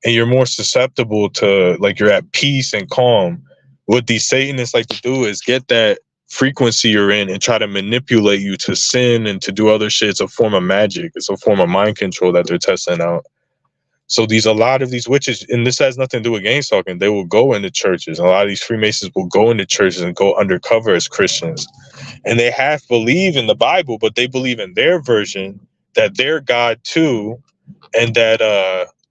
and you're more susceptible to, like, you're at peace and calm. What these Satanists like to do is get that frequency you're in and try to manipulate you to sin and to do other shit. It's a form of magic. It's a form of mind control that they're testing out. So a lot of these witches, and this has nothing to do with Gangstalking, they will go into churches. A lot of these Freemasons will go into churches and go undercover as Christians. And they half believe in the Bible, but they believe in their version, that they're God too, and that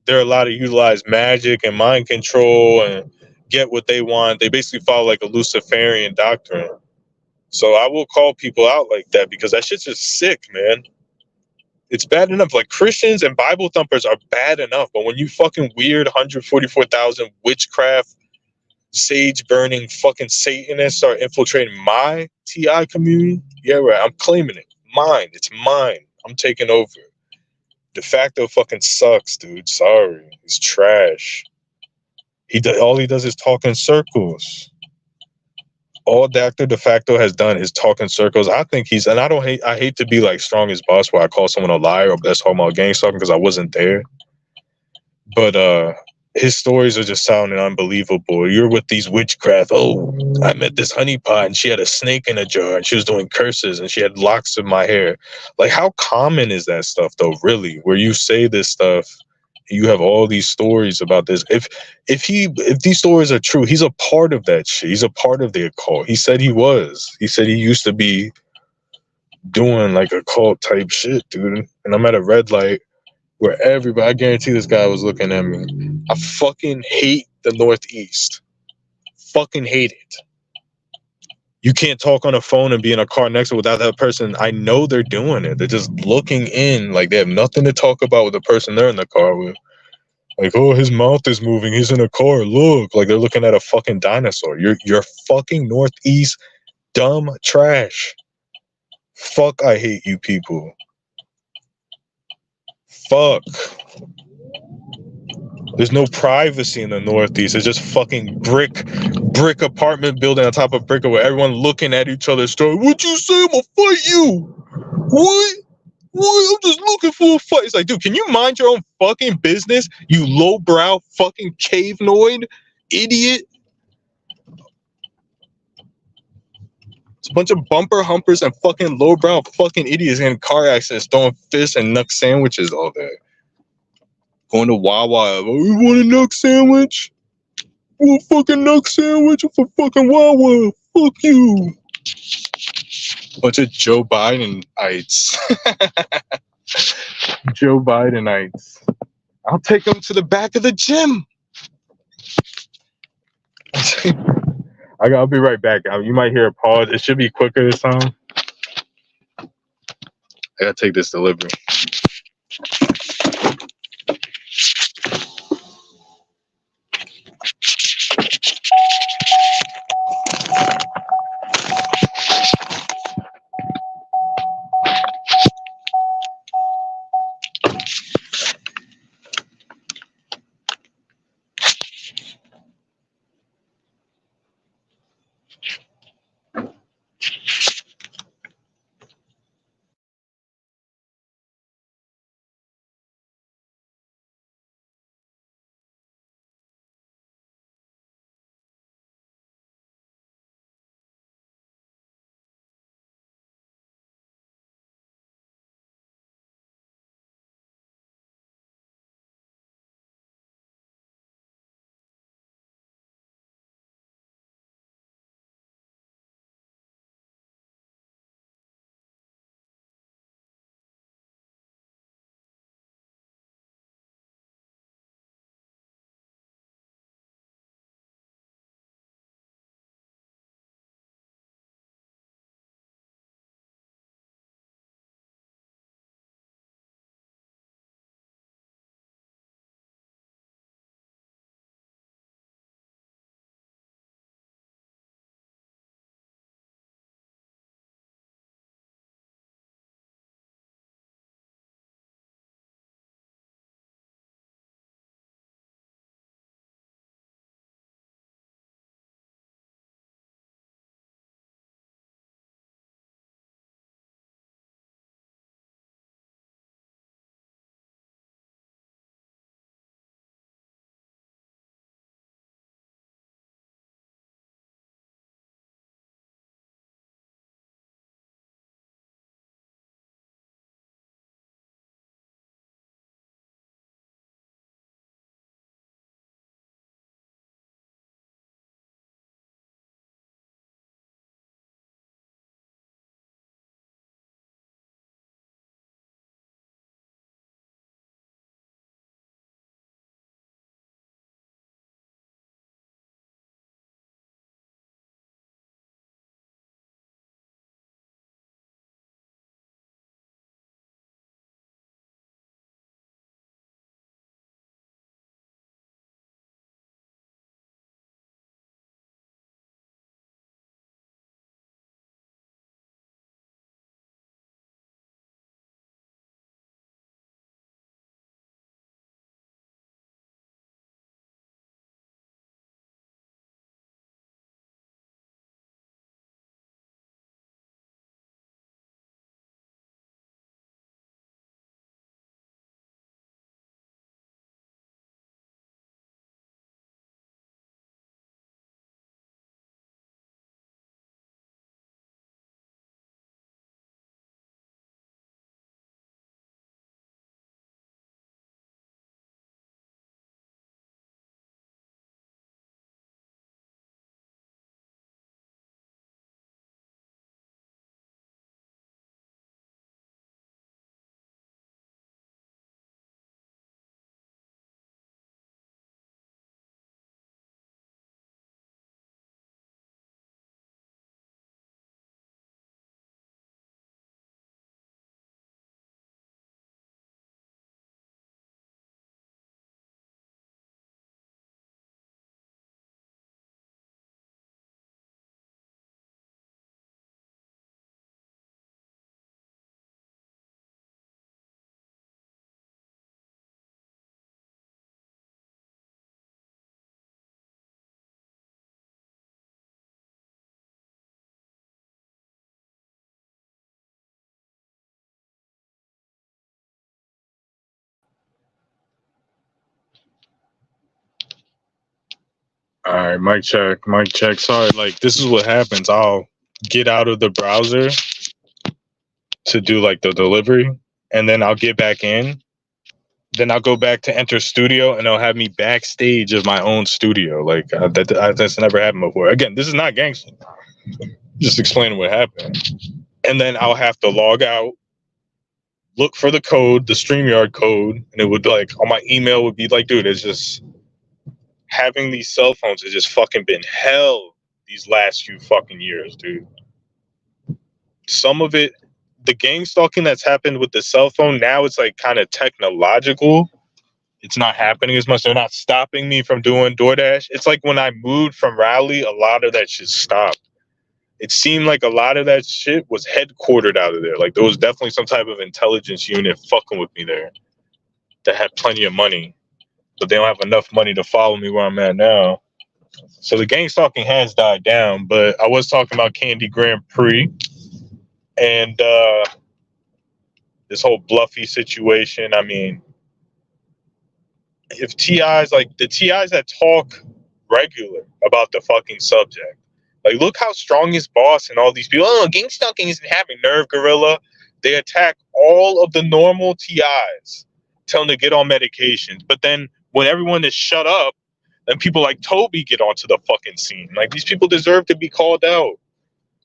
they're allowed to utilize magic and mind control and get what they want. They basically follow like a Luciferian doctrine. So I will call people out like that, because that shit's just sick, man. It's bad enough. Like, Christians and Bible thumpers are bad enough, but when you fucking weird 144,000 witchcraft, sage burning fucking Satanists are infiltrating my TI community, yeah, right. I'm claiming it. Mine. It's mine. I'm taking over. De facto fucking sucks, dude. Sorry. He's trash. All he does is talk in circles. All Dr. De facto has done is talk in circles. I think and I hate to be like strong as boss where I call someone a liar or that's talking about Gangstalking, because I wasn't there. But his stories are just sounding unbelievable. You're with these witchcraft. Oh, I met this honeypot and she had a snake in a jar and she was doing curses and she had locks in my hair. Like, how common is that stuff though, really? Where you say this stuff, you have all these stories about this. If these stories are true, he's a part of that shit. He's a part of the occult. He said he was. He said he used to be doing like occult type shit, dude. And I'm at a red light where I guarantee this guy was looking at me. I fucking hate the Northeast. Fucking hate it. You can't talk on a phone and be in a car next to without that person. I know they're doing it. They're just looking in, like they have nothing to talk about with the person they're in the car with. Like, oh, his mouth is moving. He's in a car. Look, like they're looking at a fucking dinosaur. You're fucking Northeast dumb trash. Fuck, I hate you people. Fuck. There's no privacy in the Northeast. It's just fucking brick apartment building on top of brick where everyone looking at each other. What you say? I'm gonna fight you. What? What? I'm just looking for a fight. It's like, dude, can you mind your own fucking business? You lowbrow fucking cavenoid idiot. It's a bunch of bumper humpers and fucking lowbrow fucking idiots in car accidents, throwing fists and nuck sandwiches all day. Going to Wawa. Oh, you want a nuck sandwich? You want a fucking nuck sandwich for fucking Wawa? Fuck you. Bunch of Joe Bidenites. Joe Bidenites. I'll take them to the back of the gym. I'll be right back. You might hear a pause. It should be quicker this time. I gotta take this delivery. All right, mic check, mic check. Sorry, like this is what happens. I'll get out of the browser to do like the delivery, and then I'll get back in. Then I'll go back to enter studio, and they'll have me backstage of my own studio. Like that's never happened before. Again, this is not gangster. Just explaining what happened. And then I'll have to log out, look for the code, the StreamYard code, and it would like on my email would be like, dude, it's just having these cell phones has just fucking been hell these last few fucking years, dude. Some of it, the gang stalking that's happened with the cell phone, now it's like kind of technological. It's not happening as much. They're not stopping me from doing DoorDash. It's like when I moved from Raleigh, a lot of that shit stopped. It seemed like a lot of that shit was headquartered out of there. Like there was definitely some type of intelligence unit fucking with me there that had plenty of money, but they don't have enough money to follow me where I'm at now. So the gang stalking has died down, but I was talking about Candy Grand Prix and this whole Bluffy situation. I mean, if TIs, like the TIs that talk regular about the fucking subject, like look how Strongest Boss and all these people, oh, gang stalking isn't happening, Nerve Gorilla. They attack all of the normal TIs, tell them to get on medications. But then when everyone is shut up, then people like Toby get onto the fucking scene. Like these people deserve to be called out.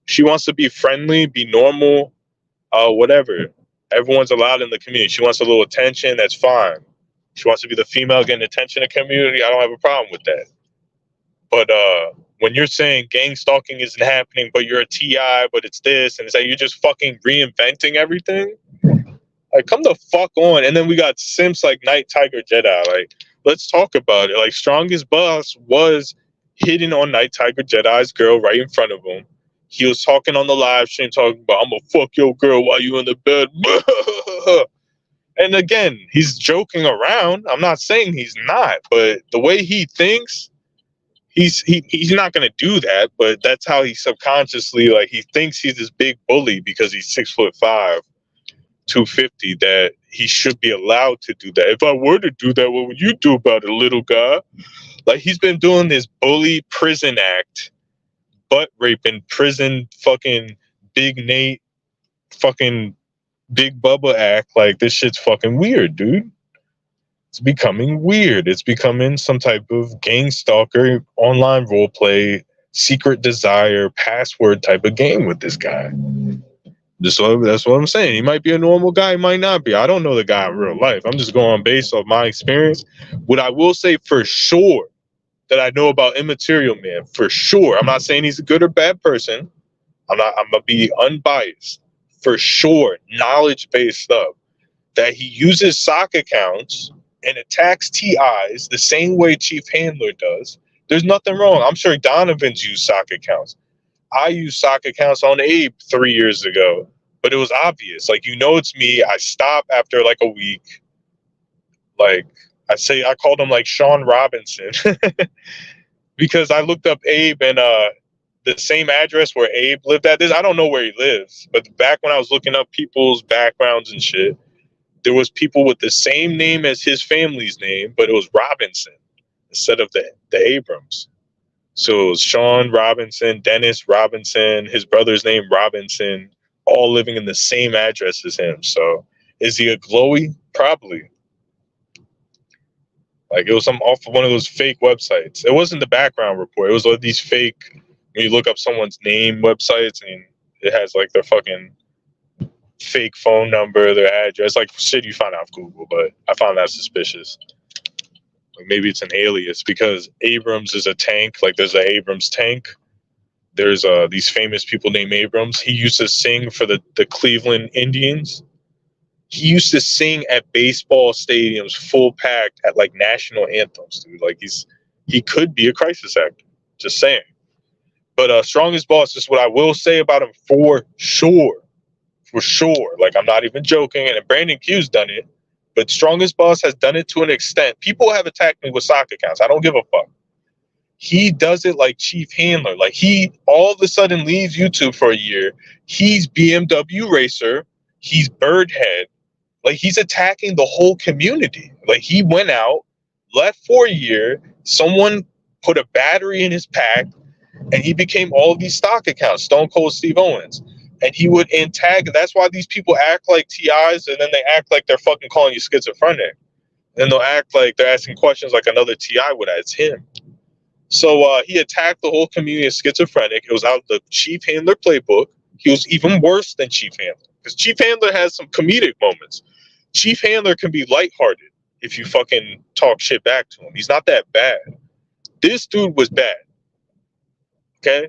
She wants to be friendly, be normal, whatever. Everyone's allowed in the community. She wants a little attention, that's fine. She wants to be the female getting attention in the community. I don't have a problem with that. But when you're saying gang stalking isn't happening, but you're a TI, but it's this, and it's like you're just fucking reinventing everything. Like, come the fuck on. And then we got simps like Night Tiger Jedi. Like, let's talk about it. Like, Strongest Boss was hitting on Night Tiger Jedi's girl right in front of him. He was talking on the live stream, talking about, I'm gonna fuck your girl while you in the bed. And again, he's joking around. I'm not saying he's not, but the way he thinks, he's not gonna do that. But that's how he subconsciously, like, he thinks he's this big bully because he's 6'5", 250, that he should be allowed to do that. If I were to do that, what would you do about it, little guy? Like, he's been doing this bully prison act, butt raping prison fucking Big Nate fucking Big Bubba act. Like, this shit's fucking weird, dude. It's becoming weird. It's becoming some type of gang stalker, online role play, secret desire, password type of game with this guy. That's what I'm saying. He might be a normal guy, he might not be. I don't know the guy in real life. I'm just going based off my experience. What I will say for sure that I know about Immaterial Man, for sure, I'm not saying he's a good or bad person. I'm gonna be unbiased. For sure, knowledge-based stuff, that he uses sock accounts and attacks TIs the same way Chief Handler does. There's nothing wrong. I'm sure Donovan's used sock accounts. I used sock accounts on Abe 3 years ago, but it was obvious. Like, you know, it's me. I stop after like a week. Like, I called him like Sean Robinson because I looked up Abe and the same address where Abe lived at. I don't know where he lives, but back when I was looking up people's backgrounds and shit, there was people with the same name as his family's name, but it was Robinson instead of the Abrams. So it was Sean Robinson, Dennis Robinson, his brother's name Robinson, all living in the same address as him. So is he a glowy? Probably. Like, it was some off of one of those fake websites. It wasn't the background report. It was like these fake, when you look up someone's name websites and it has like their fucking fake phone number, their address, like shit you find off Google. But I found that suspicious. Like, maybe it's an alias because Abrams is a tank. Like, there's an Abrams tank. There's these famous people named Abrams. He used to sing for the Cleveland Indians. He used to sing at baseball stadiums, full packed, at like national anthems, dude. Like, he could be a crisis actor. Just saying. But Strongest Boss, is what I will say about him for sure. For sure. Like, I'm not even joking. And Brandon Q's done it. But Strongest Boss has done it to an extent. People have attacked me with sock accounts. I don't give a fuck. He does it like Chief Handler. Like, he all of a sudden leaves YouTube for a year. He's BMW racer. He's Birdhead. Like, he's attacking the whole community. Like, he went out, left for a year. Someone put a battery in his pack, and he became all of these stock accounts, Stone Cold Steve Owens. And he would antagonize. That's why these people act like TIs, and then they act like they're fucking calling you schizophrenic. Then they'll act like they're asking questions like another TI would. It's him. So he attacked the whole community as schizophrenic. It was out of the Chief Handler playbook. He was even worse than Chief Handler, because Chief Handler has some comedic moments. Chief Handler can be lighthearted if you fucking talk shit back to him. He's not that bad. This dude was bad. Okay?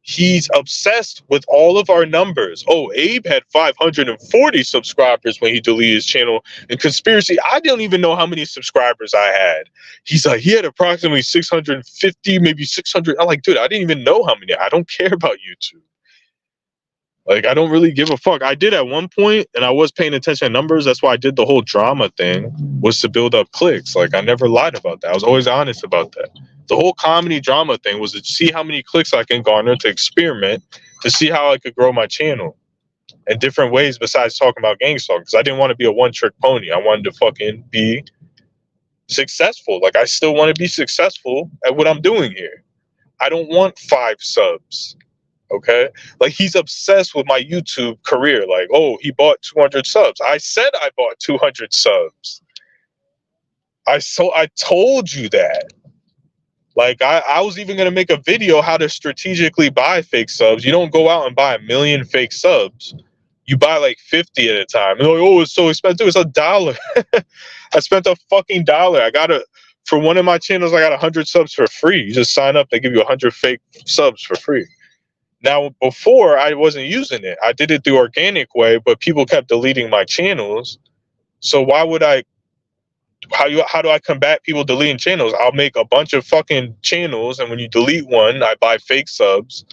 He's obsessed with all of our numbers. Oh, Abe had 540 subscribers when he deleted his channel. And conspiracy, I don't even know how many subscribers I had. He's like, he had approximately 650, maybe 600. I'm like, dude, I didn't even know how many. I don't care about YouTube. Like, I don't really give a fuck. I did at one point, and I was paying attention to numbers. That's why I did the whole drama thing, was to build up clicks. Like, I never lied about that. I was always honest about that. The whole comedy drama thing was to see how many clicks I can garner, to experiment, to see how I could grow my channel in different ways besides talking about Gangstalking. Because I didn't want to be a one-trick pony. I wanted to fucking be successful. Like, I still want to be successful at what I'm doing here. I don't want 5 subs. Okay, like, he's obsessed with my YouTube career. Like, oh, he bought 200 subs. I said I bought 200 subs. I told you that. Like, I was even gonna make a video how to strategically buy fake subs. You don't go out and buy 1 million fake subs. You buy like 50 at a time. And like, oh, it's so expensive. It's $1. I spent a fucking $1. For one of my channels, I got 100 subs for free. You just sign up, they give you 100 fake subs for free. Now, before, I wasn't using it. I did it the organic way, but people kept deleting my channels. So why would I, how do I combat people deleting channels? I'll make a bunch of fucking channels, and when you delete one, I buy fake subs.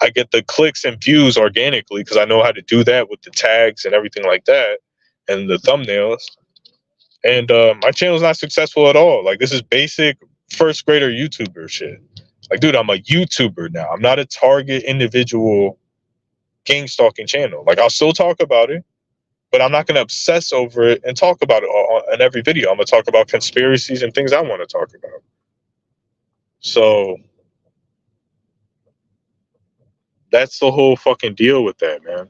I get the clicks and views organically, because I know how to do that with the tags and everything like that, and the thumbnails. And my channel's not successful at all. Like, this is basic first grader YouTuber shit. Like, dude, I'm a YouTuber now. I'm not a target individual Gangstalking channel. Like, I'll still talk about it, but I'm not going to obsess over it and talk about it in every video. I'm going to talk about conspiracies and things I want to talk about. So that's the whole fucking deal with that, man.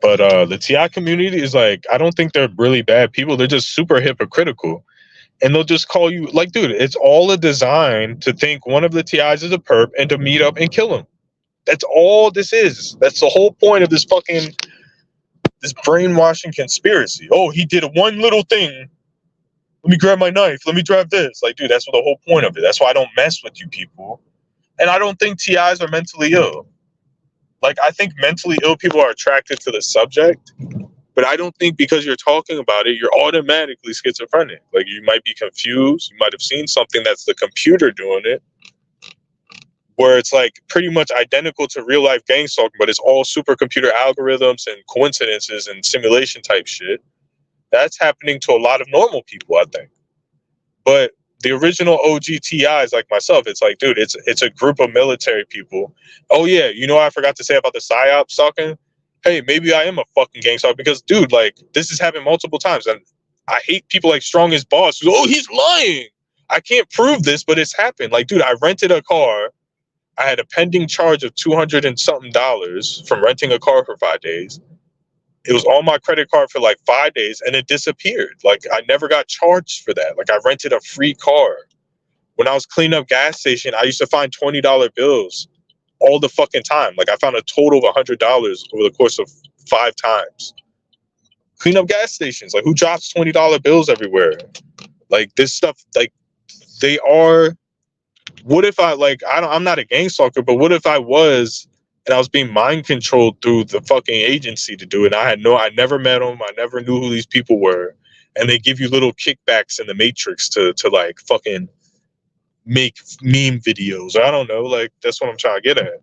But the TI community is like, I don't think they're really bad people. They're just super hypocritical. And they'll just call you, like, dude, it's all a design to think one of the TIs is a perp and to meet up and kill him. That's all this is. That's the whole point of this fucking, this brainwashing conspiracy. Oh, he did one little thing. Let me grab my knife. Let me drive this. Like, dude, that's what the whole point of it. That's why I don't mess with you people. And I don't think TIs are mentally ill. Like, I think mentally ill people are attracted to the subject, but I don't think because you're talking about it, you're automatically schizophrenic. Like, you might be confused. You might have seen something that's the computer doing it, where it's like pretty much identical to real life Gangstalking, but it's all supercomputer algorithms and coincidences and simulation type shit. That's happening to a lot of normal people, I think. But the original OG TIs like myself, it's like, dude, it's a group of military people. Oh yeah, you know what I forgot to say about the PSYOPSTALKIng? Hey, maybe I am a fucking gangster, because, dude, like, this has happened multiple times, and I hate people like Strong as Boss. Oh, he's lying. I can't prove this, but it's happened. Like, dude, I rented a car. I had a pending charge of $200 and something from renting a car for 5 days. It was on my credit card for like 5 days, and it disappeared. Like, I never got charged for that. Like, I rented a free car. When I was cleaning up gas station, I used to find $20 bills all the fucking time. Like, I found a total of $100 over the course of 5 times. Clean up gas stations. Like, who drops $20 bills everywhere? Like, this stuff, like, they are. What if I, like, I'm not a gang stalker, but what if I was, and I was being mind controlled through the fucking agency to do it? I never met them. I never knew who these people were. And they give you little kickbacks in the Matrix to like fucking make meme videos. I don't know. Like, that's what I'm trying to get at.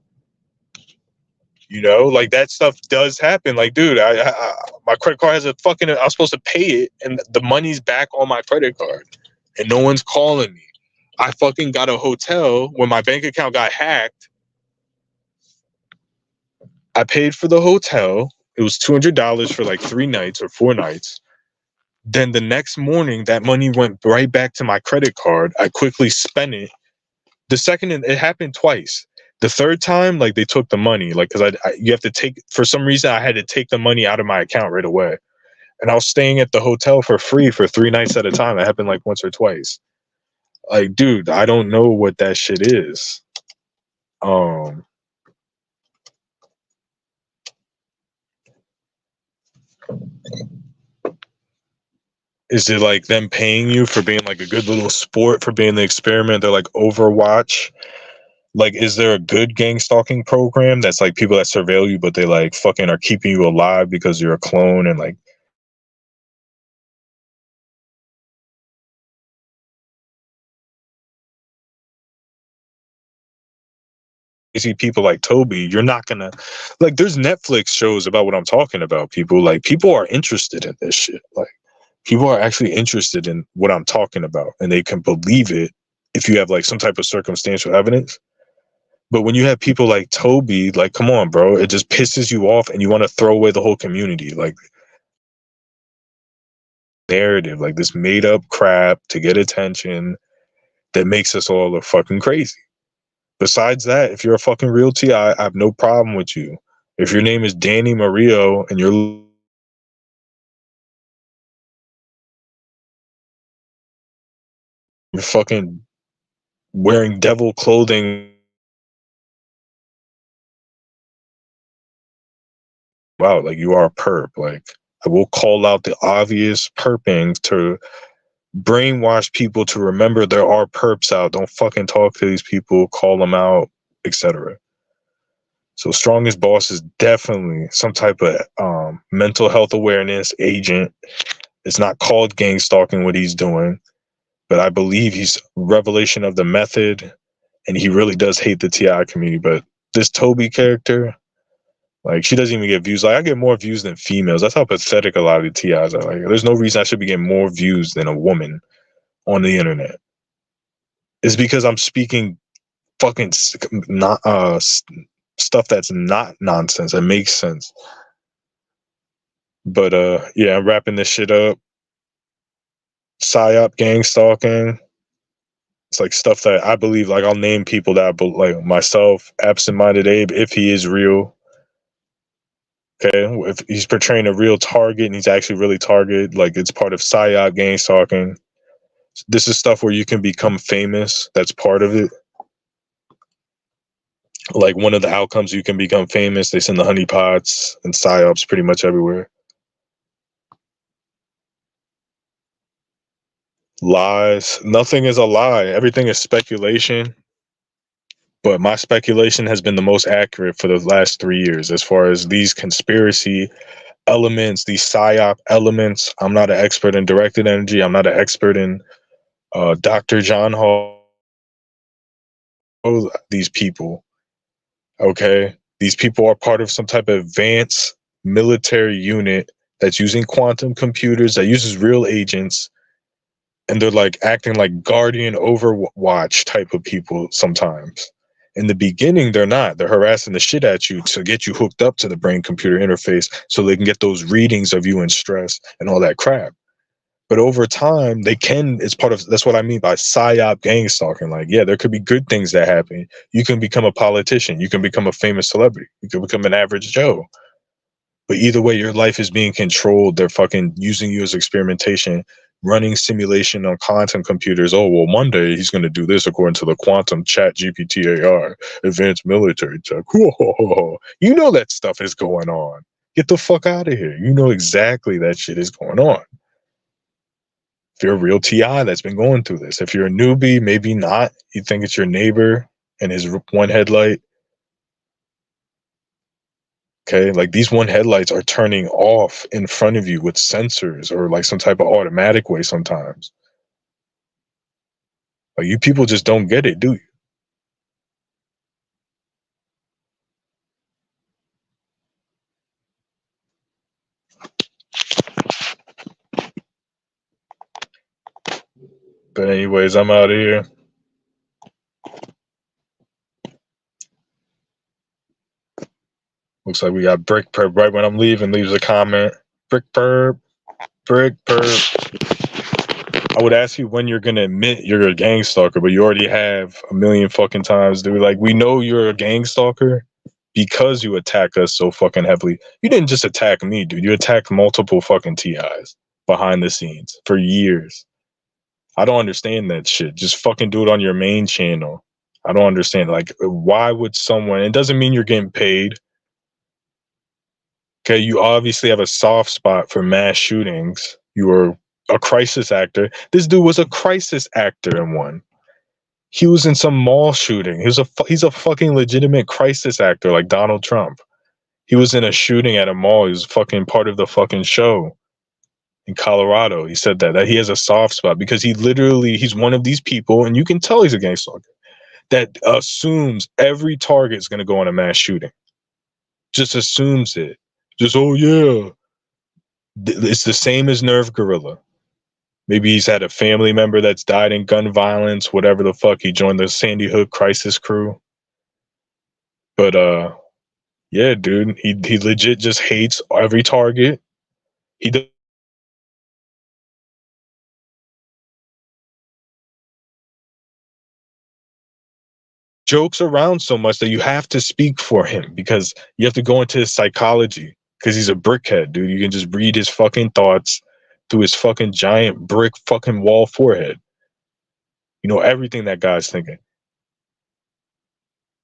You know, like, that stuff does happen. Like, dude, my credit card has a fucking, I was supposed to pay it, and the money's back on my credit card, and no one's calling me. I fucking got a hotel when my bank account got hacked. I paid for the hotel. It was $200 for like 3 nights or 4 nights. Then the next morning, that money went right back to my credit card. I quickly spent it. The second, it happened twice. The third time, like they took the money, like because you have to take, for some reason, I had to take the money out of my account right away. And I was staying at the hotel for free for 3 nights at a time. It happened like once or twice. Like, dude, I don't know what that shit is. Is it like them paying you for being like a good little sport, for being the experiment? They're like Overwatch. Like, is there a good gang stalking program that's like people that surveil you, but they like fucking are keeping you alive because you're a clone and like you see people like Toby, you're not gonna like there's Netflix shows about what I'm talking about. People are interested in this shit. Like people are actually interested in what I'm talking about and they can believe it if you have like some type of circumstantial evidence. But when you have people like Toby, like, come on, bro, it just pisses you off and you want to throw away the whole community. Like, narrative, like this made up crap to get attention that makes us all look fucking crazy. Besides that, if you're a fucking real TI, I have no problem with you. If your name is Danny Mario and you're fucking wearing devil clothing, wow, like you are a perp. Like I will call out the obvious perping to brainwash people to remember there are perps out. Don't fucking talk to these people, call them out, etc. So Strongest Boss is definitely some type of mental health awareness agent. It's not called gang stalking what he's doing, but I believe he's revelation of the method, and he really does hate the TI community. But this Toby character, like she doesn't even get views. Like I get more views than females. That's how pathetic a lot of the TIs are. Like there's no reason I should be getting more views than a woman on the internet. It's because I'm speaking fucking not stuff that's not nonsense. It makes sense. But yeah, I'm wrapping this shit up. PSYOP gang stalking. It's like stuff that I believe. Like I'll name people that like myself, absent-minded Abe, if he is real. Okay, if he's portraying a real target and he's actually really targeted, like it's part of PSYOP gang stalking. This is stuff where you can become famous. That's part of it. Like one of the outcomes, you can become famous. They send the honeypots and PSYOPs pretty much everywhere. Lies. Nothing is a lie. Everything is speculation. But my speculation has been the most accurate for the last 3 years as far as these conspiracy elements, these PSYOP elements. I'm not an expert in directed energy. I'm not an expert in Dr. John Hall. These people, okay? These people are part of some type of advanced military unit that's using quantum computers, that uses real agents, and they're like acting like guardian overwatch type of people sometimes. In the beginning, they're not. They're harassing the shit at you to get you hooked up to the brain computer interface so they can get those readings of you in stress and all that crap. But over time, they can, it's part of, that's what I mean by PSYOP gang stalking. Like, yeah, there could be good things that happen. You can become a politician. You can become a famous celebrity. You can become an average Joe. But either way, your life is being controlled. They're fucking using you as experimentation, running simulation on quantum computers. Oh, well, Monday he's going to do this according to the quantum chat GPT AR, advanced military tech. Whoa, you know that stuff is going on. Get the fuck out of here. You know exactly that shit is going on. If you're a real TI that's been going through this, if you're a newbie, maybe not. You think it's your neighbor and his one headlight. Okay, like these one headlights are turning off in front of you with sensors or like some type of automatic way sometimes. Like you people just don't get it, do you? But anyways, I'm out of here. Looks like we got Brick Perp right when I'm leaving. Leaves a comment. Brick Perp. Brick Perp. I would ask you when you're gonna admit you're a gang stalker, but you already have a million fucking times, dude. Like, we know you're a gang stalker because you attack us so fucking heavily. You didn't just attack me, dude. You attacked multiple fucking TIs behind the scenes for years. I don't understand that shit. Just fucking do it on your main channel. I don't understand. Like, why would someone? It doesn't mean you're getting paid. Okay, you obviously have a soft spot for mass shootings. You are a crisis actor. This dude was a crisis actor in one. He was in some mall shooting. He's a fucking legitimate crisis actor like Donald Trump. He was in a shooting at a mall. He was fucking part of the fucking show in Colorado. He said that he has a soft spot because he's one of these people, and you can tell he's a gang stalker, that assumes every target is going to go on a mass shooting. Just assumes it. Just, oh yeah. It's the same as Nerve Gorilla. Maybe he's had a family member that's died in gun violence, whatever the fuck. He joined the Sandy Hook crisis crew. But yeah, dude, he legit just hates every target. He jokes around so much that you have to speak for him because you have to go into his psychology because he's a brickhead, dude. You can just read his fucking thoughts through his fucking giant brick fucking wall forehead. You know everything that guy's thinking.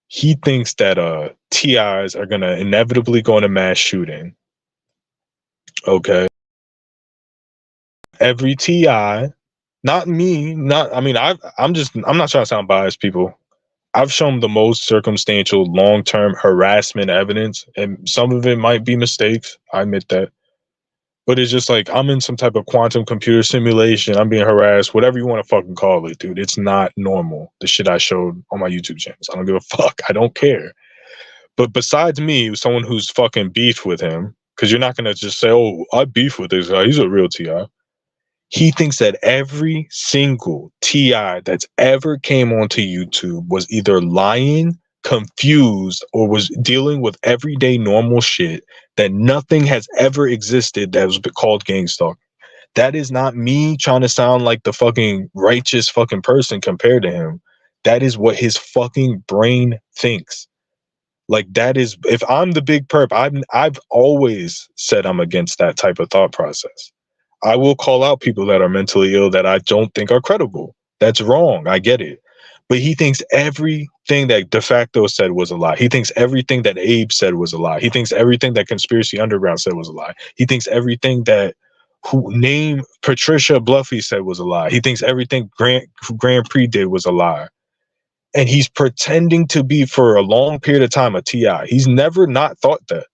He thinks that TIs are gonna inevitably go in a mass shooting. Okay. Every TI, not me, I'm not trying to sound biased, people. I've shown the most circumstantial long-term harassment evidence, and some of it might be mistakes. I admit that. But it's just like I'm in some type of quantum computer simulation. I'm being harassed, whatever you want to fucking call it, dude. It's not normal. The shit I showed on my YouTube channels. I don't give a fuck. I don't care. But besides me, someone who's fucking beefed with him, because you're not going to just say, oh, I beef with this guy. He's a real TI. He thinks that every single TI that's ever came onto YouTube was either lying, confused, or was dealing with everyday normal shit, that nothing has ever existed that was called gang stalking. That is not me trying to sound like the fucking righteous fucking person compared to him. That is what his fucking brain thinks. Like, that is, if I'm the big perp, I've always said I'm against that type of thought process. I will call out people that are mentally ill that I don't think are credible. That's wrong. I get it. But he thinks everything that De Facto said was a lie. He thinks everything that Abe said was a lie. He thinks everything that Conspiracy Underground said was a lie. He thinks everything that Patricia Bluffy said was a lie. He thinks everything Grand Prix did was a lie. And he's pretending to be, for a long period of time, a TI. He's never not thought that.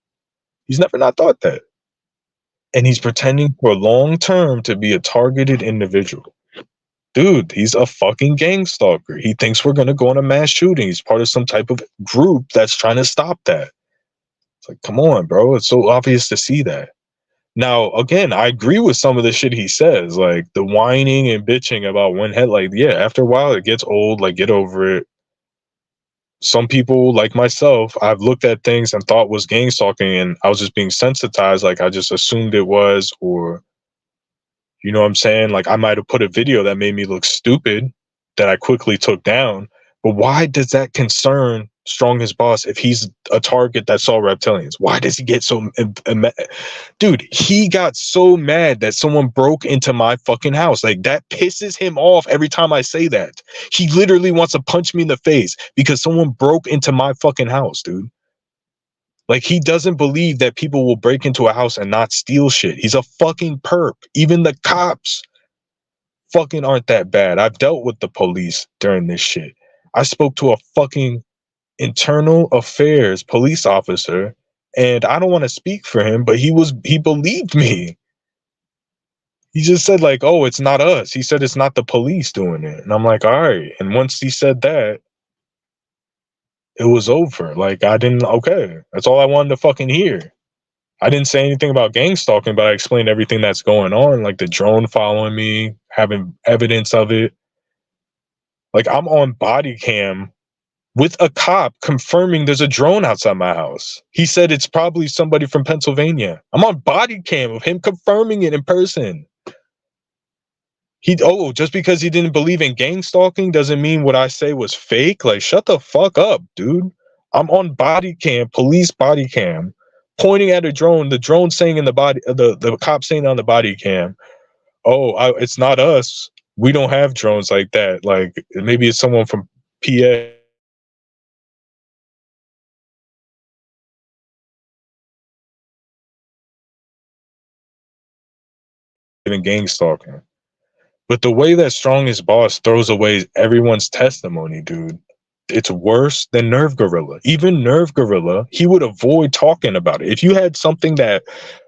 He's never not thought that. And he's pretending for long term to be a targeted individual. Dude, he's a fucking gang stalker. He thinks we're going to go on a mass shooting. He's part of some type of group that's trying to stop that. It's like, come on, bro. It's so obvious to see that. Now, again, I agree with some of the shit he says, like the whining and bitching about one head. Like, yeah, after a while, it gets old. Like, get over it. Some people, like myself, I've looked at things and thought was gang stalking, and I was just being sensitized. Like, I just assumed it was, or, you know what I'm saying? Like, I might have put a video that made me look stupid that I quickly took down. But why does that concern Strongest Boss if he's a target that saw reptilians? Why does he get so... Dude, he got so mad that someone broke into my fucking house. Like, that pisses him off every time I say that. He literally wants to punch me in the face because someone broke into my fucking house, dude. Like, he doesn't believe that people will break into a house and not steal shit. He's a fucking perp. Even the cops fucking aren't that bad. I've dealt with the police during this shit. I spoke to a fucking internal affairs police officer, and I don't want to speak for him, but he believed me. He just said, like, oh, it's not us. He said it's not the police doing it. And I'm like, all right. And once he said that, it was over. Like, okay. That's all I wanted to fucking hear. I didn't say anything about gang stalking, but I explained everything that's going on, like the drone following me, having evidence of it. Like, I'm on body cam with a cop confirming there's a drone outside my house. He said it's probably somebody from Pennsylvania. I'm on body cam of him confirming it in person. Just because he didn't believe in gang stalking doesn't mean what I say was fake. Like, shut the fuck up, dude. I'm on body cam, police body cam, pointing at a drone. The drone saying in the body, the cop saying on the body cam, it's not us. We don't have drones like that. Like, maybe it's someone from PA. In gang stalking. But the way that Strongest Boss throws away everyone's testimony, dude, it's worse than Nerve Gorilla. Even Nerve Gorilla, he would avoid talking about it. If you had something that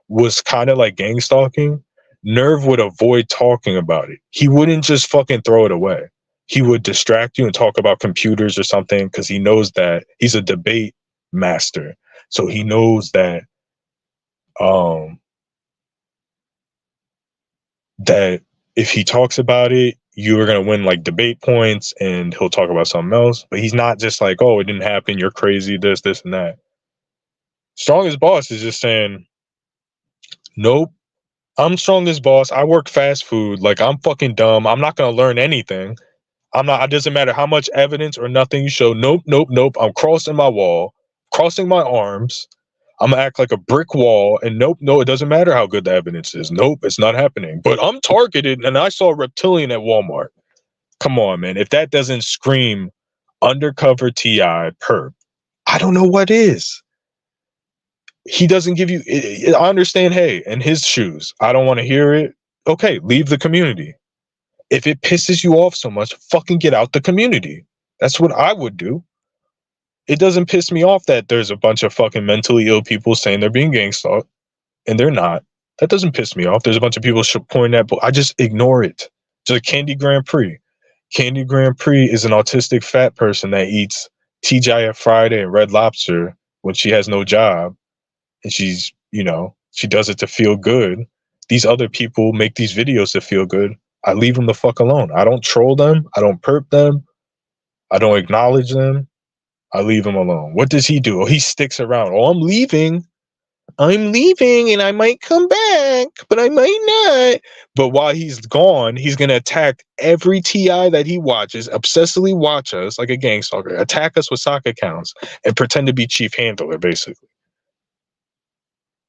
was kind of like gang stalking, Nerve would avoid talking about it. He wouldn't just fucking throw it away. He would distract you and talk about computers or something because he knows that he's a debate master. So he knows that that if he talks about it, you are going to win like debate points and he'll talk about something else. But he's not just like, oh, it didn't happen. You're crazy. This, and that. Strongest Boss is just saying, nope, I'm Strongest Boss. I work fast food. Like, I'm fucking dumb. I'm not going to learn anything. It doesn't matter how much evidence or nothing you show. Nope. I'm crossing my wall, crossing my arms. I'm gonna act like a brick wall, and no, it doesn't matter how good the evidence is. Nope, it's not happening. But I'm targeted, and I saw a reptilian at Walmart. Come on, man. If that doesn't scream undercover TI perp, I don't know what is. He doesn't give you. I understand. Hey, in his shoes, I don't want to hear it. Okay, leave the community. If it pisses you off so much, fucking get out the community. That's what I would do. It doesn't piss me off that there's a bunch of fucking mentally ill people saying they're being gang stalked, and they're not. That doesn't piss me off. There's a bunch of people pointing at, I just ignore it. Just like Candy Grand Prix. Candy Grand Prix is an autistic fat person that eats TGIF Friday and Red Lobster when she has no job, and she's, she does it to feel good. These other people make these videos to feel good. I leave them the fuck alone. I don't troll them. I don't perp them. I don't acknowledge them. I leave him alone. What does he do? Oh, he sticks around. Oh, I'm leaving and I might come back, but I might not. But while he's gone, he's going to attack every TI that he watches, obsessively watch us like a gang stalker, attack us with sock accounts, and pretend to be chief handler, basically.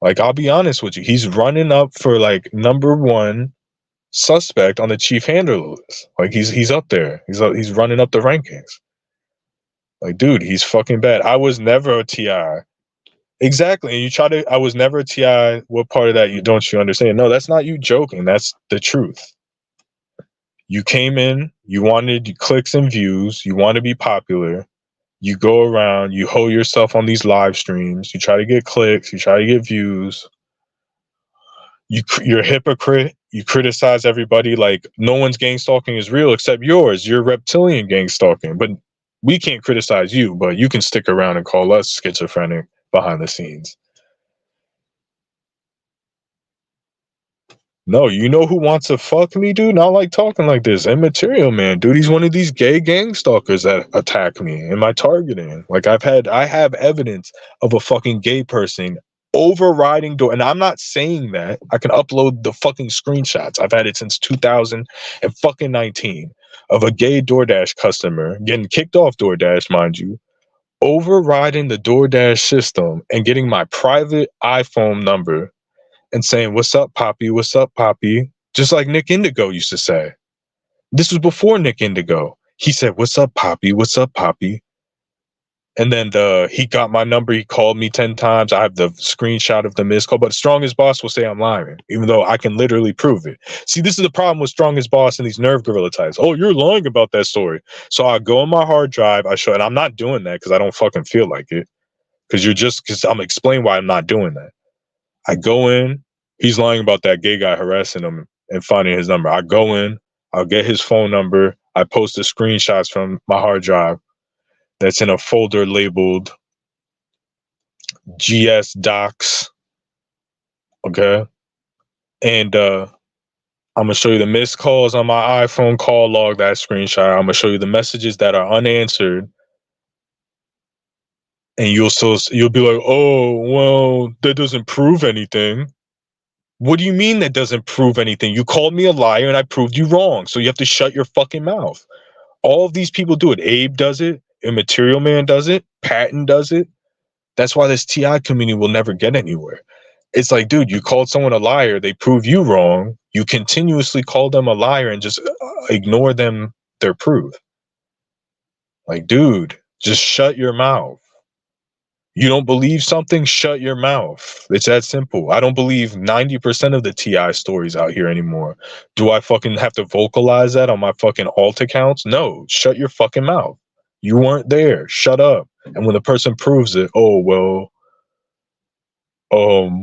Like, I'll be honest with you. He's running up for like #1 suspect on the chief handler list. Like, he's up there. He's running up the rankings. Like, dude, he's fucking bad. I was never a TI. Exactly. And I was never a TI. What part of that you understand? No, that's not you joking. That's the truth. You came in, you wanted clicks and views, you want to be popular. You go around, you hoe yourself on these live streams, you try to get clicks, you try to get views. You're a hypocrite. You criticize everybody like no one's gang stalking is real except yours. You're reptilian gang stalking. But we can't criticize you, but you can stick around and call us schizophrenic behind the scenes. No, you know who wants to fuck me, dude? Not like talking like this. Immaterial Man, dude. He's one of these gay gang stalkers that attack me in my targeting. Like, I have evidence of a fucking gay person overriding door, and I'm not saying that. I can upload the fucking screenshots. I've had it since 2019 of a gay DoorDash customer getting kicked off DoorDash, mind you, overriding the DoorDash system and getting my private iPhone number and saying, "What's up, Poppy? What's up, Poppy?" Just like Nick Indigo used to say. This was before Nick Indigo. He said, "What's up, Poppy? What's up, Poppy?" And then he got my number. He called me 10 times. I have the screenshot of the missed call. But Strongest Boss will say I'm lying, even though I can literally prove it. See, this is the problem with Strongest Boss and these Nerve Gorilla types. Oh, you're lying about that story. So I go on my hard drive. I show, and I'm not doing that because I don't fucking feel like it. Because I'm explaining why I'm not doing that. I go in. He's lying about that gay guy harassing him and finding his number. I go in. I'll get his phone number. I post the screenshots from my hard drive. That's in a folder labeled GS Docs. Okay. And I'm going to show you the missed calls on my iPhone call log, that screenshot. I'm going to show you the messages that are unanswered And you'll be like, oh, well, that doesn't prove anything. What do you mean that doesn't prove anything? You called me a liar and I proved you wrong. So you have to shut your fucking mouth. All of these people do it. Abe does it. Immaterial Man does it. Patton does it. That's why this TI community will never get anywhere. It's like, dude, you called someone a liar. They prove you wrong. You continuously call them a liar and just ignore them, their proof. Like, dude, just shut your mouth. You don't believe something? Shut your mouth. It's that simple. I don't believe 90% of the TI stories out here anymore. Do I fucking have to vocalize that on my fucking alt accounts? No. Shut your fucking mouth. You weren't there. Shut up. And when the person proves it, oh, well, I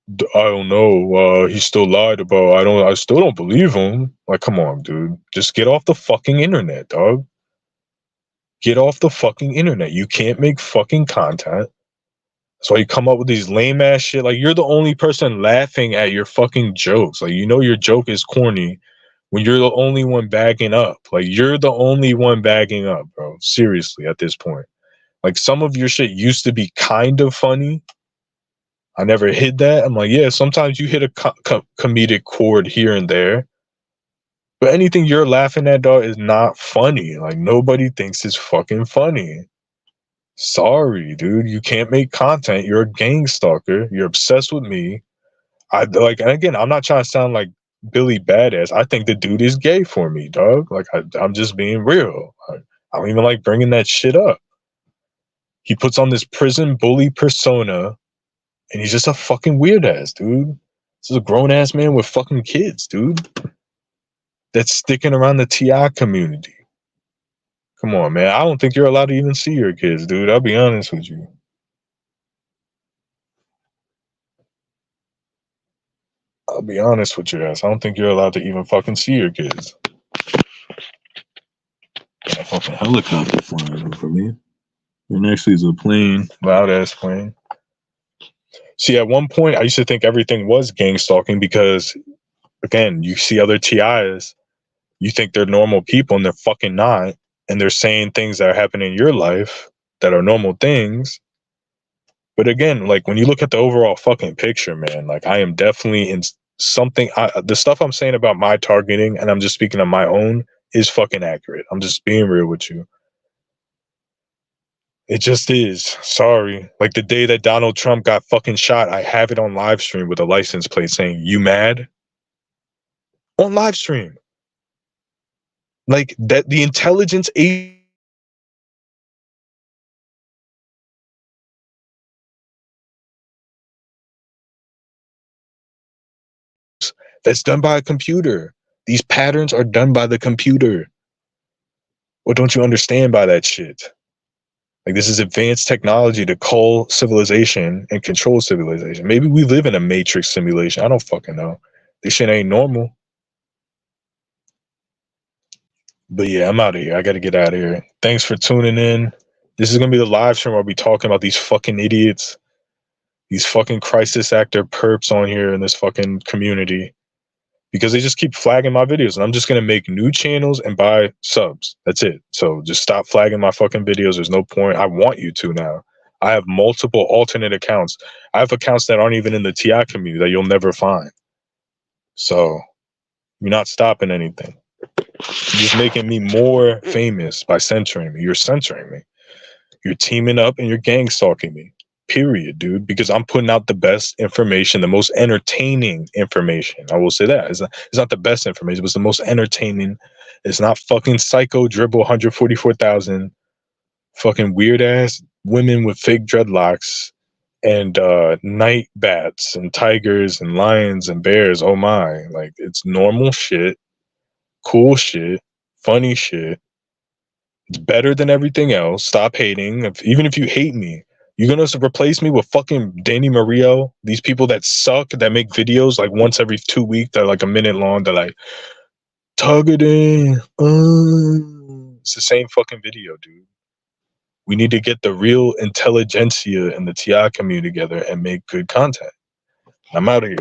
don't know. He still lied about, I still don't believe him. Like, come on, dude. Just get off the fucking internet, dog. Get off the fucking internet. You can't make fucking content. So you come up with these lame ass shit. Like, you're the only person laughing at your fucking jokes. Like, you know your joke is corny when you're the only one bagging up. Like, you're the only one bagging up, bro. Seriously, at this point. Like, some of your shit used to be kind of funny. I never hit that. I'm like, yeah, sometimes you hit a comedic chord here and there. But anything you're laughing at, dog, is not funny. Like, nobody thinks it's fucking funny. Sorry, dude. You can't make content. You're a gang stalker. You're obsessed with me. And again, I'm not trying to sound like Billy Badass. I think the dude is gay for me, dog. Like, I'm just being real. I don't even like bringing that shit up. He puts on this prison bully persona, and he's just a fucking weird ass, dude. This is a grown ass man with fucking kids, dude. That's sticking around the TI community. Come on, man. I don't think you're allowed to even see your kids, dude. I'll be honest with you. I'll be honest with your ass. I don't think you're allowed to even fucking see your kids. Got a fucking helicopter flying over me. And actually, it's a plane, loud ass plane. See, at one point, I used to think everything was gang stalking because, again, you see other TIs, you think they're normal people, and they're fucking not. And they're saying things that are happening in your life that are normal things. But again, like, when you look at the overall fucking picture, man, like, I am definitely in something. The stuff I'm saying about my targeting, and I'm just speaking on my own, is fucking accurate. I'm just being real with you. It just is. Sorry. Like, the day that Donald Trump got fucking shot, I have it on live stream with a license plate saying, "You mad?" On live stream. Like, that the intelligence agency that's done by a computer. These patterns are done by the computer. What don't you understand by that shit? Like, this is advanced technology to cull civilization and control civilization. Maybe we live in a matrix simulation. I don't fucking know. This shit ain't normal. But yeah, I'm out of here. I gotta get out of here. Thanks for tuning in. This is gonna be the live stream where I'll be talking about these fucking idiots, these fucking crisis actor perps on here in this fucking community, because they just keep flagging my videos, and I'm just gonna make new channels and buy subs. That's it. So just stop flagging my fucking videos. There's no point. I want you to now. I have multiple alternate accounts. I have accounts that aren't even in the TI community that you'll never find. So you're not stopping anything. You're just making me more famous by censoring me. You're censoring me. You're teaming up and you're gang stalking me. Period, dude. Because I'm putting out the best information, the most entertaining information. I will say that. It's not the best information, but it's the most entertaining. It's not fucking psycho dribble 144,000 fucking weird ass women with fake dreadlocks and night bats and tigers and lions and bears. Oh my. Like, it's normal shit, cool shit, funny shit. It's better than everything else. Stop hating. Even if you hate me, you're gonna replace me with fucking Danny Mario. These people that suck, that make videos like once every 2 weeks, that are like a minute long. They're like, targeting. It's the same fucking video, dude. We need to get the real intelligentsia and the TI community together and make good content. I'm out of here.